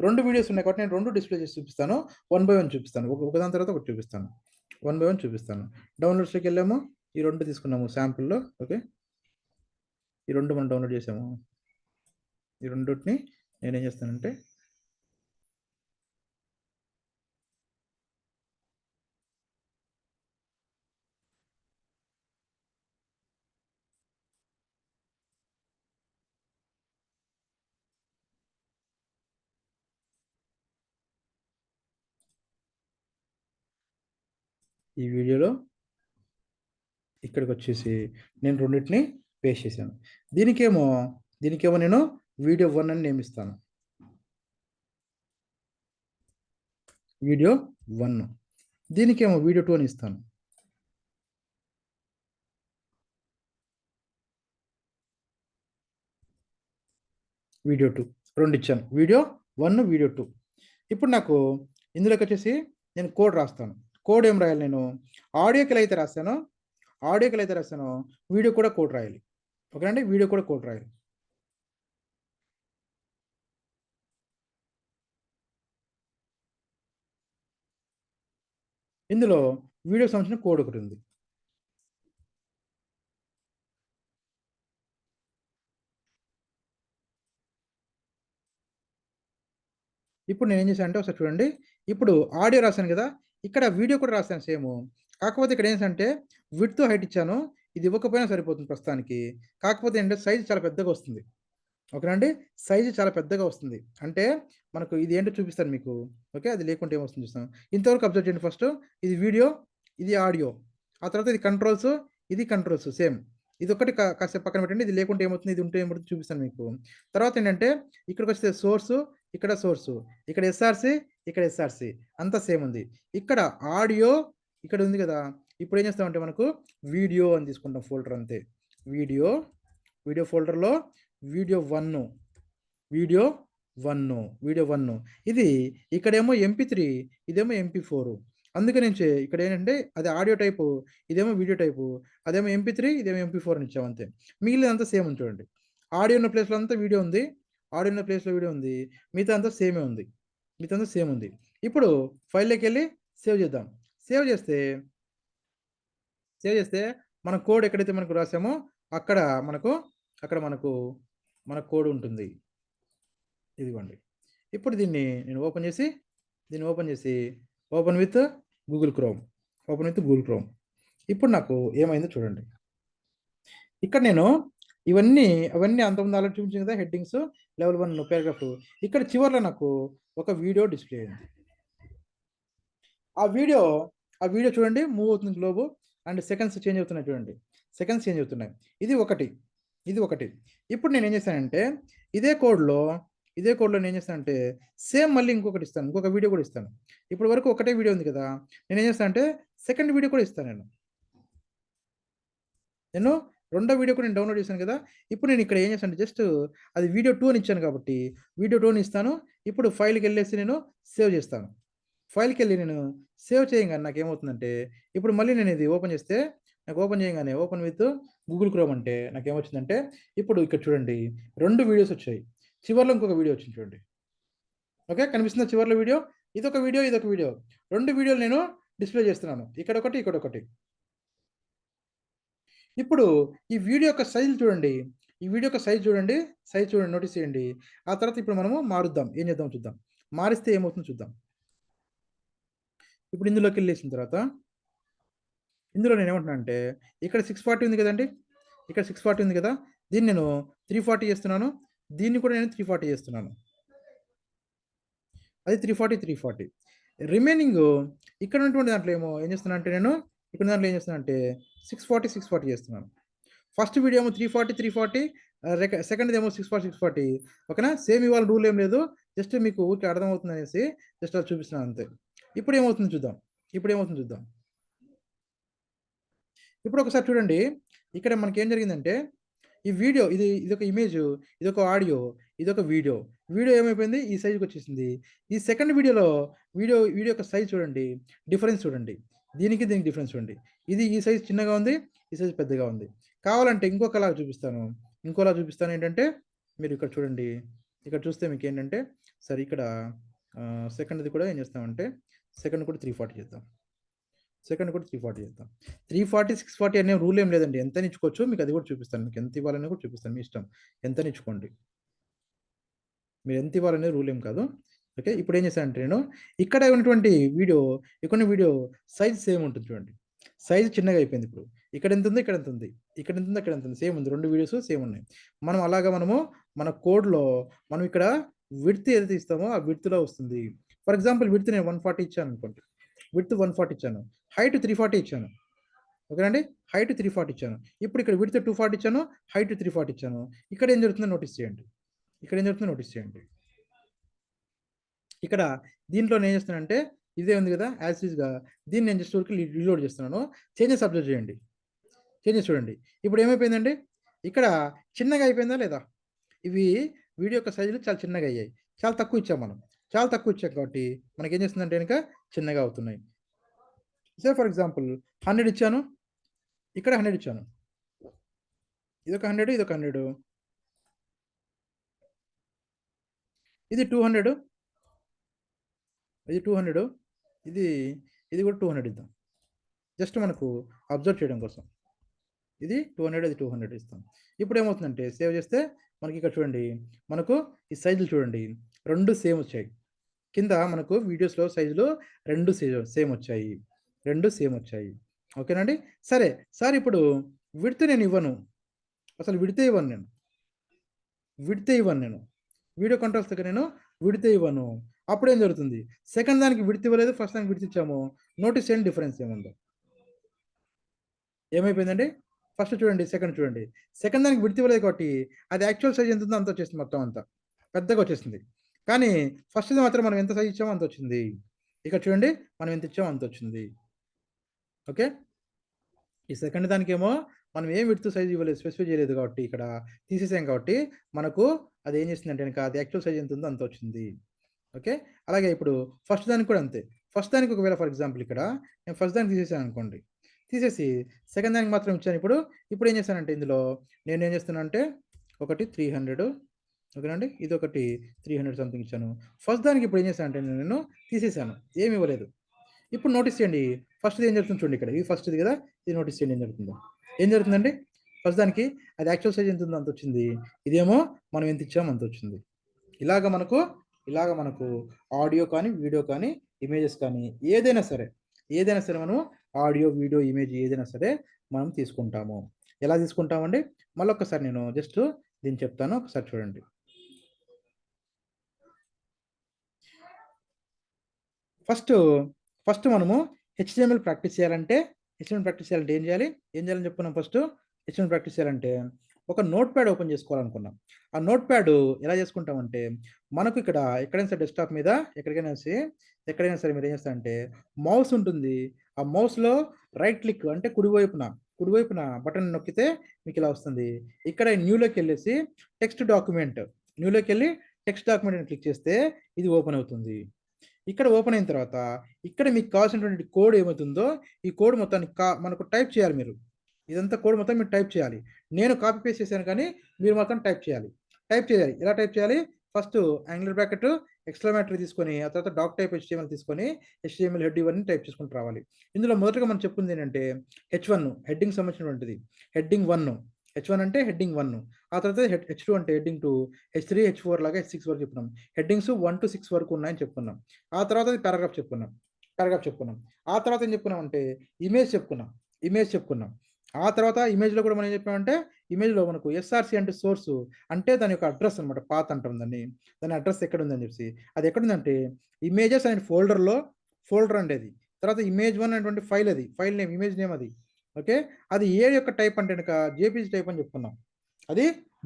2 వీడియోస్ ఉన్నాయి కాబట్టి నేను 2 డిస్ప్లే చేసి చూపిస్తాను. 1 బై 1 చూపిస్తాను. ఒకదాని తర్వాత ఒకటి చూపిస్తాను. 1 బై 1 చూపిస్తాను. డౌన్లోడ్స్‌లోకి వెళ్ళాము. ఈ 2 తీసుకున్నాము శాంపుల్‌లో. ఓకే, ఈ 2 మనం డౌన్లోడ్ చేసాము. ఈ రెండిటిని నేనేం చేస్తానంటే ఈ వీడియోలో ఇక్కడికి వచ్చేసి నేను రెండింటిని పేస్ట్ చేశాను. దీనికేమో నేను వీడియో 1 అని నేమ్ ఇస్తాను. వీడియో 1. దీనికేమో వీడియో 2 అని ఇస్తాను. వీడియో 2 2 ఇచ్చాను. Video 1, video 2. ఇప్పుడు నాకు ఇందులోకి వచ్చేసి నేను కోడ్ రాస్తాను. కోడ్ ఏం రాయాలి? నేను ఆడియోకి ఎలా అయితే రాస్తానో వీడియో కూడా కోడ్ రాయాలి. ఓకేనండి, వీడియో కూడా కోడ్ రాయాలి. ఇందులో వీడియోకి సంబంధించిన కోడ్ ఒకటి ఉంది. ఇప్పుడు నేనేం చేశానంటే ఒకసారి చూడండి. ఇప్పుడు ఆడియో రాశాను కదా! ఇక్కడ వీడియో కూడా రాశాను సేము. కాకపోతే ఇక్కడ ఏంటంటే విడ్త్, హైట్ ఇచ్చాను. ఇది ఇవ్వకపోయినా సరిపోతుంది ప్రస్తుతానికి. కాకపోతే ఏంటంటే సైజ్ చాలా పెద్దగా వస్తుంది. ఓకేనా అండి? సైజు చాలా పెద్దగా వస్తుంది. అంటే మనకు ఇది ఏంటో చూపిస్తాను మీకు. ఓకే. అది లేకుంటే ఏమొస్తుందో చూస్తాం. ఇంతవరకు అబ్జర్వ్ చేయండి ఫస్టు. ఇది వీడియో, ఇది ఆడియో. ఆ తర్వాత ఇది కంట్రోల్స్, ఇది కంట్రోల్స్ సేమ్. ఇదొక్కటి కాసేపు పక్కన పెట్టండి. ఇది లేకుంటే ఏమవుతుంది, ఇది ఉంటే ఏమవుతుందో చూపిస్తాను మీకు. తర్వాత ఏంటంటే ఇక్కడికొస్తే సోర్సు, ఇక్కడ సోర్సు, ఇక్కడ ఎస్ఆర్‌సి, ఇక్కడ ఎస్ఆర్‌సి అంతా సేమ్ ఉంది. ఇక్కడ ఆడియో ఇక్కడ ఉంది గదా! ఇప్పుడేం చేస్తామంటే మనకు వీడియో అని తీసుకుంటాం ఫోల్డర్ అంతే. వీడియో, వీడియో ఫోల్డర్‌లో వీడియో 1, వీడియో 1, వీడియో 1 ఇది ఇక్కడేమో ఎంపీ3 ఇదేమో ఎంపీ4. అందుకనే ఇక్కడేంటంటే అది ఆడియో టైపు, ఇదేమో వీడియో టైపు, అదేమో ఎంపీ3 ఇదేమో ఎంపీ4 అని ఇచ్చాం అంతే. మిగిలినదంతా సేమ్ ఉంది చూడండి. ఆడియో ఉన్న ప్లేస్‌లో అంతా వీడియో ఉంది. ఆడియో ఉన్న ప్లేస్‌లో వీడియో ఉంది. మిగతా అంతా సేమే ఉంది. మిగతా అంతా సేమ్ ఉంది. ఇప్పుడు ఫైల్‌లోకెళ్ళి సేవ్ చేద్దాం. సేవ్ చేస్తే, సేవ్ చేస్తే మన కోడ్ ఎక్కడైతే మనకు రాసామో అక్కడ మనకు, అక్కడ మనకు మన కోడ్ ఉంటుంది. ఇదిగోండి. ఇప్పుడు దీన్ని నేను ఓపెన్ చేసి, దీన్ని ఓపెన్ చేసి, open with Google chrome. Open with Google chrome. ఇప్పుడు నాకు ఏమైందో చూడండి. ఇక్కడ నేను అవన్నీ అంతకుముందు ఆల్రెడీ చూపించాను కదా! Headings, level 1 paragraph. ఇక్కడ చివర్లో నాకు ఒక వీడియో డిస్‌ప్లే అయింది. ఆ వీడియో, ఆ వీడియో చూడండి మూవ్ అవుతుంది గ్లోబు అండ్ సెకండ్స్ చేంజ్ అవుతున్నాయి చూడండి. సెకండ్స్ చేంజ్ అవుతున్నాయి. ఇది ఒకటి. ఇది ఒకటి. ఇప్పుడు నేనేం చేశానంటే ఇదే కోడ్‌లో, ఇదే కోడ్‌లో నేనేం చేస్తానంటే సేమ్ మళ్ళీ ఇంకొకటి ఇస్తాను. ఇంకొక వీడియో కూడా ఇస్తాను. ఇప్పటి వరకు ఒకటే వీడియో ఉంది కదా! నేనేం చేస్తానంటే సెకండ్ వీడియో కూడా ఇస్తాను నేను. నేను రెండో వీడియో కూడా నేను డౌన్‌లోడ్ చేశాను కదా! ఇప్పుడు నేను ఇక్కడ ఏం చేశానంటే జస్ట్ అది వీడియో 2 అని ఇచ్చాను కాబట్టి వీడియో 2 అని ఇస్తాను. ఇప్పుడు ఫైల్‌కెళ్ళేసి నేను సేవ్ చేస్తాను. ఫైల్‌కెళ్ళి నేను సేవ్ చేయంగానే నాకేమవుతుందంటే, ఇప్పుడు మళ్ళీ నేను ఇది ఓపెన్ చేస్తే, నాకు ఓపెన్ చేయంగానే ఓపెన్ విత్ గూగుల్ క్రోమ్ అంటే నాకేమొచ్చిందంటే, ఇప్పుడు ఇక్కడ చూడండి 2 వీడియోస్ వచ్చాయి. చివర్లో ఇంకొక వీడియో వచ్చింది చూడండి. ఓకే. కనిపిస్తుందా చివర్లో వీడియో? ఇదొక వీడియో, ఇదొక వీడియో. 2 వీడియోలు నేను డిస్‌ప్లే చేస్తున్నాను. ఇక్కడొకటి, ఇక్కడొకటి. ఇప్పుడు ఈ వీడియో యొక్క సైజ్ చూడండి. ఈ వీడియో యొక్క సైజ్ చూడండి. సైజ్ చూడండి నోటీస్ చేయండి. ఆ తర్వాత ఇప్పుడు మనము మారుద్దాం. ఏం చేద్దామో చూద్దాం. మారిస్తే ఏమవుతుందో చూద్దాం. ఇప్పుడు ఇందులోకెళ్ళేసిన తర్వాత ఇందులో నేనేమంటున్నానంటే, ఇక్కడ 640 ఉంది కదండీ! ఇక్కడ 640 ఉంది కదా! దీన్ని నేను 340 చేస్తున్నాను. దీన్ని కూడా నేను 340 చేస్తున్నాను. అది 340, 340. రిమైనింగు ఇక్కడ ఉన్నటువంటి దాంట్లో ఏం చేస్తున్నానంటే నేను, ఇక్కడ దాంట్లో ఏం చేస్తున్నానంటే 640, 640 చేస్తున్నాను. ఫస్ట్ వీడియో ఏమో 340, 340 సెకండ్‌దేమో 640, 640 ఓకేనా? సేమ్ ఇవాళ రూల్ ఏం లేదు. జస్ట్ మీకు ఊరికే అర్థమవుతుందనేసి జస్ట్ అలా చూపిస్తున్నాను అంతే. ఇప్పుడేమవుతుందో చూద్దాం. ఇప్పుడేమవుతుందో చూద్దాం. ఇప్పుడు ఒకసారి చూడండి. ఇక్కడ మనకేం జరిగిందంటే, ఈ వీడియో ఇదొక ఇమేజు, ఇదొక ఆడియో, ఇదొక వీడియో. వీడియో ఏమైపోయింది? ఈ సైజ్‌కొచ్చేసింది. ఈ సెకండ్ వీడియోలో వీడియో యొక్క సైజ్ చూడండి. డిఫరెన్స్ చూడండి. దీనికి డిఫరెన్స్ చూడండి. ఈ సైజ్ చిన్నగా ఉంది. ఈ సైజ్ పెద్దగా ఉంది. కావాలంటే ఇంకొకలాగా చూపిస్తాను. ఇంకోలా చూపిస్తాను ఏంటంటే, మీరు ఇక్కడ చూడండి. ఇక్కడ చూస్తే మీకేంటంటే, సరే ఇక్కడ సెకండ్‌ది కూడా ఏం చేస్తామంటే, సెకండ్ కూడా 340 చేద్దాం. సెకండ్ కూడా 340 చేద్దాం. 340, 640 అనే రూల్ ఏం లేదండి. ఎంతైనా ఇచ్చుకోవచ్చు. మీకు అది కూడా చూపిస్తాను. మీకు ఎంత ఇవ్వాలనేది కూడా చూపిస్తాను. మీ ఇష్టం. ఎంతైనా ఇచ్చుకోండి. మీరు ఎంత ఇవ్వాలనేది రూల్ ఏం కాదు. ఓకే. ఇప్పుడేం చేశానంటే నేను ఇక్కడ ఉన్నటువంటి వీడియో, ఇక్కడున్న వీడియో సైజ్ సేమ్ ఉంటుంది చూడండి. సైజ్ చిన్నగా అయిపోయింది ఇప్పుడు. ఇక్కడ ఎంతుంది? ఇక్కడ ఎంతుంది? ఇక్కడ ఎంతుంది? అక్కడ ఎంతుంది? సేమ్ ఉంది. 2 వీడియోస్ సేమ్ ఉన్నాయి. మనము మన కోడ్‌లో మనం ఇక్కడ విడ్త్ ఏదైతే ఇస్తామో ఆ విడ్త్‌లో వస్తుంది. ఫర్ ఎగ్జాంపుల్ విడ్త్ నేను 140 ఇచ్చాననుకోండి. విడ్త్ 140 ఇచ్చాను. హైట్ 340 ఇచ్చాను. ఓకేనండి. హైట్ 340 ఇచ్చాను. ఇప్పుడు ఇక్కడ విడ్త్ 240 ఇచ్చాను. హైట్ 340 ఇచ్చాను. ఇక్కడ ఏం జరుగుతుందో నోటీస్ చేయండి. ఇక్కడ ఏం జరుగుతుందో నోటీస్ చేయండి. ఇక్కడ దీంట్లో నేనేం చేస్తున్నానంటే ఇదే ఉంది కదా! యాజ్ టీజ్‌గా దీన్ని నేను జస్ట్ ఊరికే రీలోడ్ చేస్తున్నాను. చేంజెస్ అబ్జర్వ్ చేయండి. చేంజెస్ చూడండి. ఇప్పుడు ఏమైపోయిందండి? ఇక్కడ చిన్నగా అయిపోయిందా లేదా? ఇవి వీడియో యొక్క సైజులు చాలా చిన్నగా అయ్యాయి. చాలా తక్కువ ఇచ్చాం మనం. చాలా తక్కువ ఇచ్చాం కాబట్టి మనకేం చేస్తుందంటే గనక చిన్నగా అవుతున్నాయి. సే ఫర్ ఎగ్జాంపుల్ 100 ఇచ్చాను. ఇక్కడ 100 ఇచ్చాను. ఇదొక 100, ఇదొక 100. ఇది 200. ఇది 200. ఇది, ఇది కూడా 200 ఇద్దాం. జస్ట్ మనకు అబ్జర్వ్ చేయడం కోసం. ఇది 200, ఇది 200 ఇస్తాం. ఇప్పుడేమవుతుందంటే సేవ్ చేస్తే మనకి ఇక్కడ చూడండి. మనకు ఈ సైజులు చూడండి. 2 సేమ్ వచ్చాయి. కింద మనకు వీడియోస్‌లో సైజులు 2 సేమ్ వచ్చాయి. 2 సేమ్ వచ్చాయి. ఓకేనండి. సరే. సార్ ఇప్పుడు విడ్త్ నేను ఇవ్వను. అసలు విడ్తే ఇవ్వను నేను. విడ్తే ఇవ్వను నేను. వీడియో కంట్రోల్స్ దగ్గర నేను విడ్తే ఇవ్వను. అప్పుడేం జరుగుతుంది? సెకండ్ దానికి విడ్త్ ఇవ్వలేదు. ఫస్ట్ దానికి విడ్త్ ఇచ్చాము. నోటీస్ చేయండి డిఫరెన్స్ ఏముందో. ఏమైపోయిందండి? ఫస్ట్ చూడండి, సెకండ్ చూడండి. సెకండ్ దానికి విడ్త్ ఇవ్వలేదు కాబట్టి అది యాక్చువల్ సైజ్ ఎంతుందో అంత వచ్చేసింది మొత్తం అంతా. పెద్దగా వచ్చేసింది. కానీ ఫస్ట్‌ది మాత్రం మనం ఎంత సైజ్ ఇచ్చామో అంతొచ్చింది. ఇక్కడ చూడండి మనం ఎంత ఇచ్చామో అంతొచ్చింది. ఓకే. ఈ సెకండ్ దానికేమో మనం ఏం విడ్త్ సైజ్ ఇవ్వలేదు. స్పెసిఫై చేయలేదు కాబట్టి ఇక్కడ తీసేసాం కాబట్టి మనకు అది ఏం చేసిందంటే గనక అది యాక్చువల్ సైజ్ ఎంత ఉందో అంత వచ్చింది. ఓకే. అలాగే ఇప్పుడు ఫస్ట్ దానికి కూడా అంతే. ఫస్ట్ దానికి ఒకవేళ ఫర్ ఎగ్జాంపుల్ ఇక్కడ నేను ఫస్ట్ దానికి తీసేసాను అనుకోండి. తీసేసి సెకండ్ దానికి మాత్రం ఇచ్చాను ఇప్పుడు. ఇప్పుడు ఏం చేశానంటే ఇందులో నేనేం చేస్తున్నానంటే ఒకటి 300 ఓకేనండి. ఇదొకటి 300 సంథింగ్ ఇచ్చాను. ఫస్ట్ దానికి ఇప్పుడు ఏం చేశానంటే నేను తీసేసాను. ఏమి ఇవ్వలేదు. ఇప్పుడు నోటీస్ చేయండి. ఫస్ట్‌ది ఏం జరుగుతుందో చూడండి ఇక్కడ. ఇది ఫస్ట్‌ది కదా! ఇది నోటీస్ చేయండి ఏం జరుగుతుందో. ఏం జరుగుతుందండి? ఫస్ట్ దానికి అది యాక్చువల్ సైజ్ ఎంతుందో అంతొచ్చింది. ఇదేమో మనం ఎంత ఇచ్చామో అంతొచ్చింది. ఇలాగ మనకు, ఇలాగ మనకు ఆడియో కానీ, వీడియో కానీ, ఇమేజెస్ కానీ ఏదైనా సరే, ఏదైనా సరే మనం ఆడియో, వీడియో, ఇమేజ్ ఏదైనా సరే మనం తీసుకుంటాము. ఎలా తీసుకుంటామండి? మళ్ళొక్కసారి నేను జస్ట్ దీన్ని చెప్తాను. ఒకసారి చూడండి. ఫస్టు, ఫస్ట్ మనము హెచ్‌టీఎంఎల్ ప్రాక్టీస్ చేయాలంటే, హెచ్‌టీఎంఎల్ ప్రాక్టీస్ చేయాలంటే ఏం చేయాలి? ఏం చేయాలని చెప్పుకున్నాం ఫస్టు? హెచ్‌టీఎంఎల్ ప్రాక్టీస్ చేయాలంటే, ఒక నోట్‌ప్యాడ్ ఓపెన్ చేసుకోవాలనుకున్నాం. ఆ నోట్‌ప్యాడు ఎలా చేసుకుంటామంటే, మనకు ఇక్కడ ఎక్కడైనా సరే డెస్క్‌టాప్ మీద ఎక్కడైనా సరే మీరేం చేస్తారంటే, మౌస్ ఉంటుంది. ఆ మౌస్‌లో రైట్ క్లిక్ అంటే కుడివైపున బటన్ నొక్కితే మీకిలా వస్తుంది. ఇక్కడ న్యూలోకెళ్ళేసి న్యూలోకెళ్ళి టెక్స్ట్ డాక్యుమెంట్ అని క్లిక్ చేస్తే ఇది ఓపెన్ అవుతుంది. ఇక్కడ ఓపెన్ అయిన తర్వాత, ఇక్కడ మీకు కావాల్సినటువంటి కోడ్ ఏమైతుందో, ఈ కోడ్ మొత్తాన్ని మనకు టైప్ చేయాలి మీరు. ఇదంతా కోడ్ మొత్తం మీరు టైప్ చేయాలి. నేను కాపీ పేస్ట్ చేశాను కానీ, మీరు మాత్రం టైప్ చేయాలి. టైప్ చేయాలి. ఎలా టైప్ చేయాలి? ఫస్టు యాంగులర్ బ్రాకెట్, ఎక్స్‌క్లమేటరీ తీసుకొని, ఆ తర్వాత డాక్ టైప్ హెచ్‌టీఎంఎల్ తీసుకొని, హెచ్‌టీఎంఎల్ హెడ్ ఇవన్నీ టైప్ చేసుకుంటూ రావాలి. ఇందులో మొదటగా మనం చెప్పుకుందేంటంటే, హెచ్1 హెడ్డింగ్‌కి సంబంధించినటువంటిది. హెడ్డింగ్ 1 హెచ్1 అంటే హెడ్డింగ్ 1 ఆ తర్వాత హెచ్2 అంటే హెడ్డింగ్ 2 హెచ్3, హెచ్4 లాగా హెచ్6 వరకు చెప్పుకున్నాం. హెడ్డింగ్స్ 1-6 వరకు ఉన్నాయని చెప్పుకున్నాం. ఆ తర్వాత పారాగ్రాఫ్ చెప్పుకున్నాం. ఆ తర్వాత ఏం చెప్పుకున్నామంటే ఇమేజ్ చెప్పుకున్నాం. ఇమేజ్ చెప్పుకున్నాం. ఆ తర్వాత ఇమేజ్‌లో కూడా మనం ఏం చెప్పామంటే ఇమేజ్‌లో మనకు ఎస్ఆర్‌సి అంటే సోర్సు అంటే దాని యొక్క అడ్రెస్ అన్నమాట. పాత్ అంటాం దాన్ని. దాని అడ్రెస్ ఎక్కడుందని చెప్పేసి. అది ఎక్కడుందంటే ఇమేజెస్ అండ్ ఫోల్డర్ అండి అది. తర్వాత ఇమేజ్1 అనేటువంటి ఫైల్ అది. ఫైల్ నేమ్ ఇమేజ్ నేమ్ అది. ఓకే. అది ఏ యొక్క టైప్ అంటే గనక జేపీజీ టైప్ అని చెప్పుకున్నాం. అది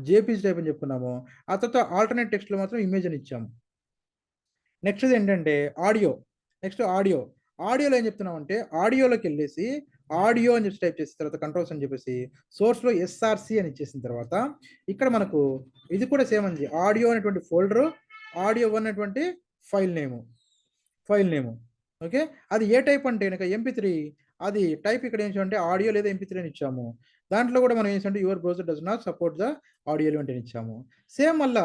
జేపీజీ టైప్ అని చెప్పుకున్నాము. ఆ తర్వాత ఆల్టర్‌నేట్ టెక్స్ట్‌లో మాత్రం ఇమేజ్ అని ఇచ్చాము. నెక్స్ట్‌ది ఏంటంటే ఆడియో. Next audio. ఆడియోలో ఏం చెప్తున్నామంటే ఆడియోలోకెళ్ళేసి ఆడియో అని చెప్పేసి టైప్ చేసిన తర్వాత కంట్రోల్స్ అని చెప్పేసి సోర్స్‌లో ఎస్ఆర్‌సి అని ఇచ్చేసిన తర్వాత ఇక్కడ మనకు ఇది కూడా సేమ్ అండి. ఆడియో అనేటువంటి ఫోల్డరు, ఆడియో 1 అనేటువంటి ఫైల్ నేము. ఫైల్ నేము. ఓకే. అది ఏ టైప్ అంటే గనక ఎంపీ3 అది టైప్ ఇక్కడ ఏం చేసామంటే ఆడియో లేదా ఎంపీ3 అని ఇచ్చాము. దాంట్లో కూడా మనం ఏం చేసామంటే your browser does not support the audio element అని ఇచ్చాము. సేమ్ మళ్ళా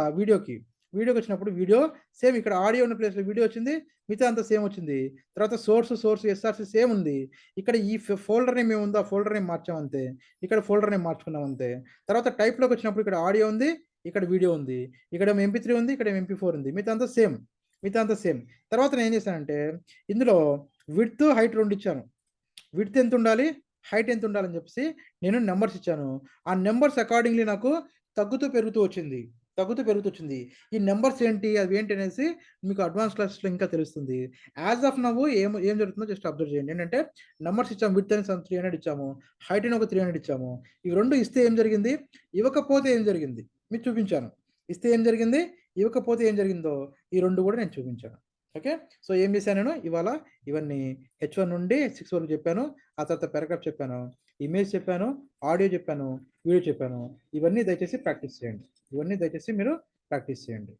వీడియోకొచ్చినప్పుడు వీడియో సేమ్ ఇక్కడ ఆడియో ఉన్న ప్లేస్‌లో వీడియో వచ్చింది. మిగతా అంతా సేమ్ వచ్చింది. తర్వాత సోర్స్ ఎస్ఆర్‌సి సేమ్ ఉంది. ఇక్కడ ఈ ఫోల్డర్ నేమ్ ఏముందో ఆ ఫోల్డర్ నేమ్ మార్చాం అంతే. ఇక్కడ ఫోల్డర్ నేమ్ మార్చుకున్నాం అంతే. తర్వాత టైప్‌లోకొచ్చినప్పుడు ఇక్కడ ఆడియో ఉంది. ఇక్కడ వీడియో ఉంది. ఇక్కడేమో ఎంపీ3 ఉంది. ఇక్కడేమో ఎంపీ4 ఉంది. మిగతా అంతా సేమ్. తర్వాత నేనేం చేశానంటే, ఇందులో విడ్త్, హైట్ 2 ఇచ్చాను. విడ్త్ ఎంతుండాలి, హైట్ ఎంతుండాలని చెప్పేసి నేను నంబర్స్ ఇచ్చాను. ఆ నంబర్స్ అకార్డింగ్‌లీ నాకు పెరుగుతూ వచ్చింది. వచ్చింది. ఈ నంబర్స్ ఏంటి, అవేంటి అనేసి మీకు అడ్వాన్స్ క్లాసెస్‌లో ఇంకా తెలుస్తుంది. యాస్ ఆఫ్ నౌ ఏం జరుగుతుందో జస్ట్ అబ్జర్వ్ చేయండి. ఏంటంటే నంబర్స్ ఇచ్చాము. విడ్త్ అని 300 ఇచ్చాము. హైట్ అని ఒక 300 ఇచ్చాము. ఇవి 2 ఇస్తే ఏం జరిగింది? ఇవ్వకపోతే ఏం జరిగింది? మీకు చూపించాను. ఇస్తే ఏం జరిగింది? ఇవ్వకపోతే ఏం జరిగిందో ఈ 2 కూడా నేను చూపించాను. ఓకే. సో, ఏం చేశాను నేను ఇవాళ ఇవన్నీ హెచ్1 నుండి హెచ్6 వరకు చెప్పాను. ఆ తర్వాత పారాగ్రాఫ్ చెప్పాను. ఇమేజ్ చెప్పాను. ఆడియో చెప్పాను. వీడియో చెప్పాను. ఇవన్నీ దయచేసి ప్రాక్టీస్ చేయండి. ఇవన్నీ దయచేసి మీరు ప్రాక్టీస్ చేయండి.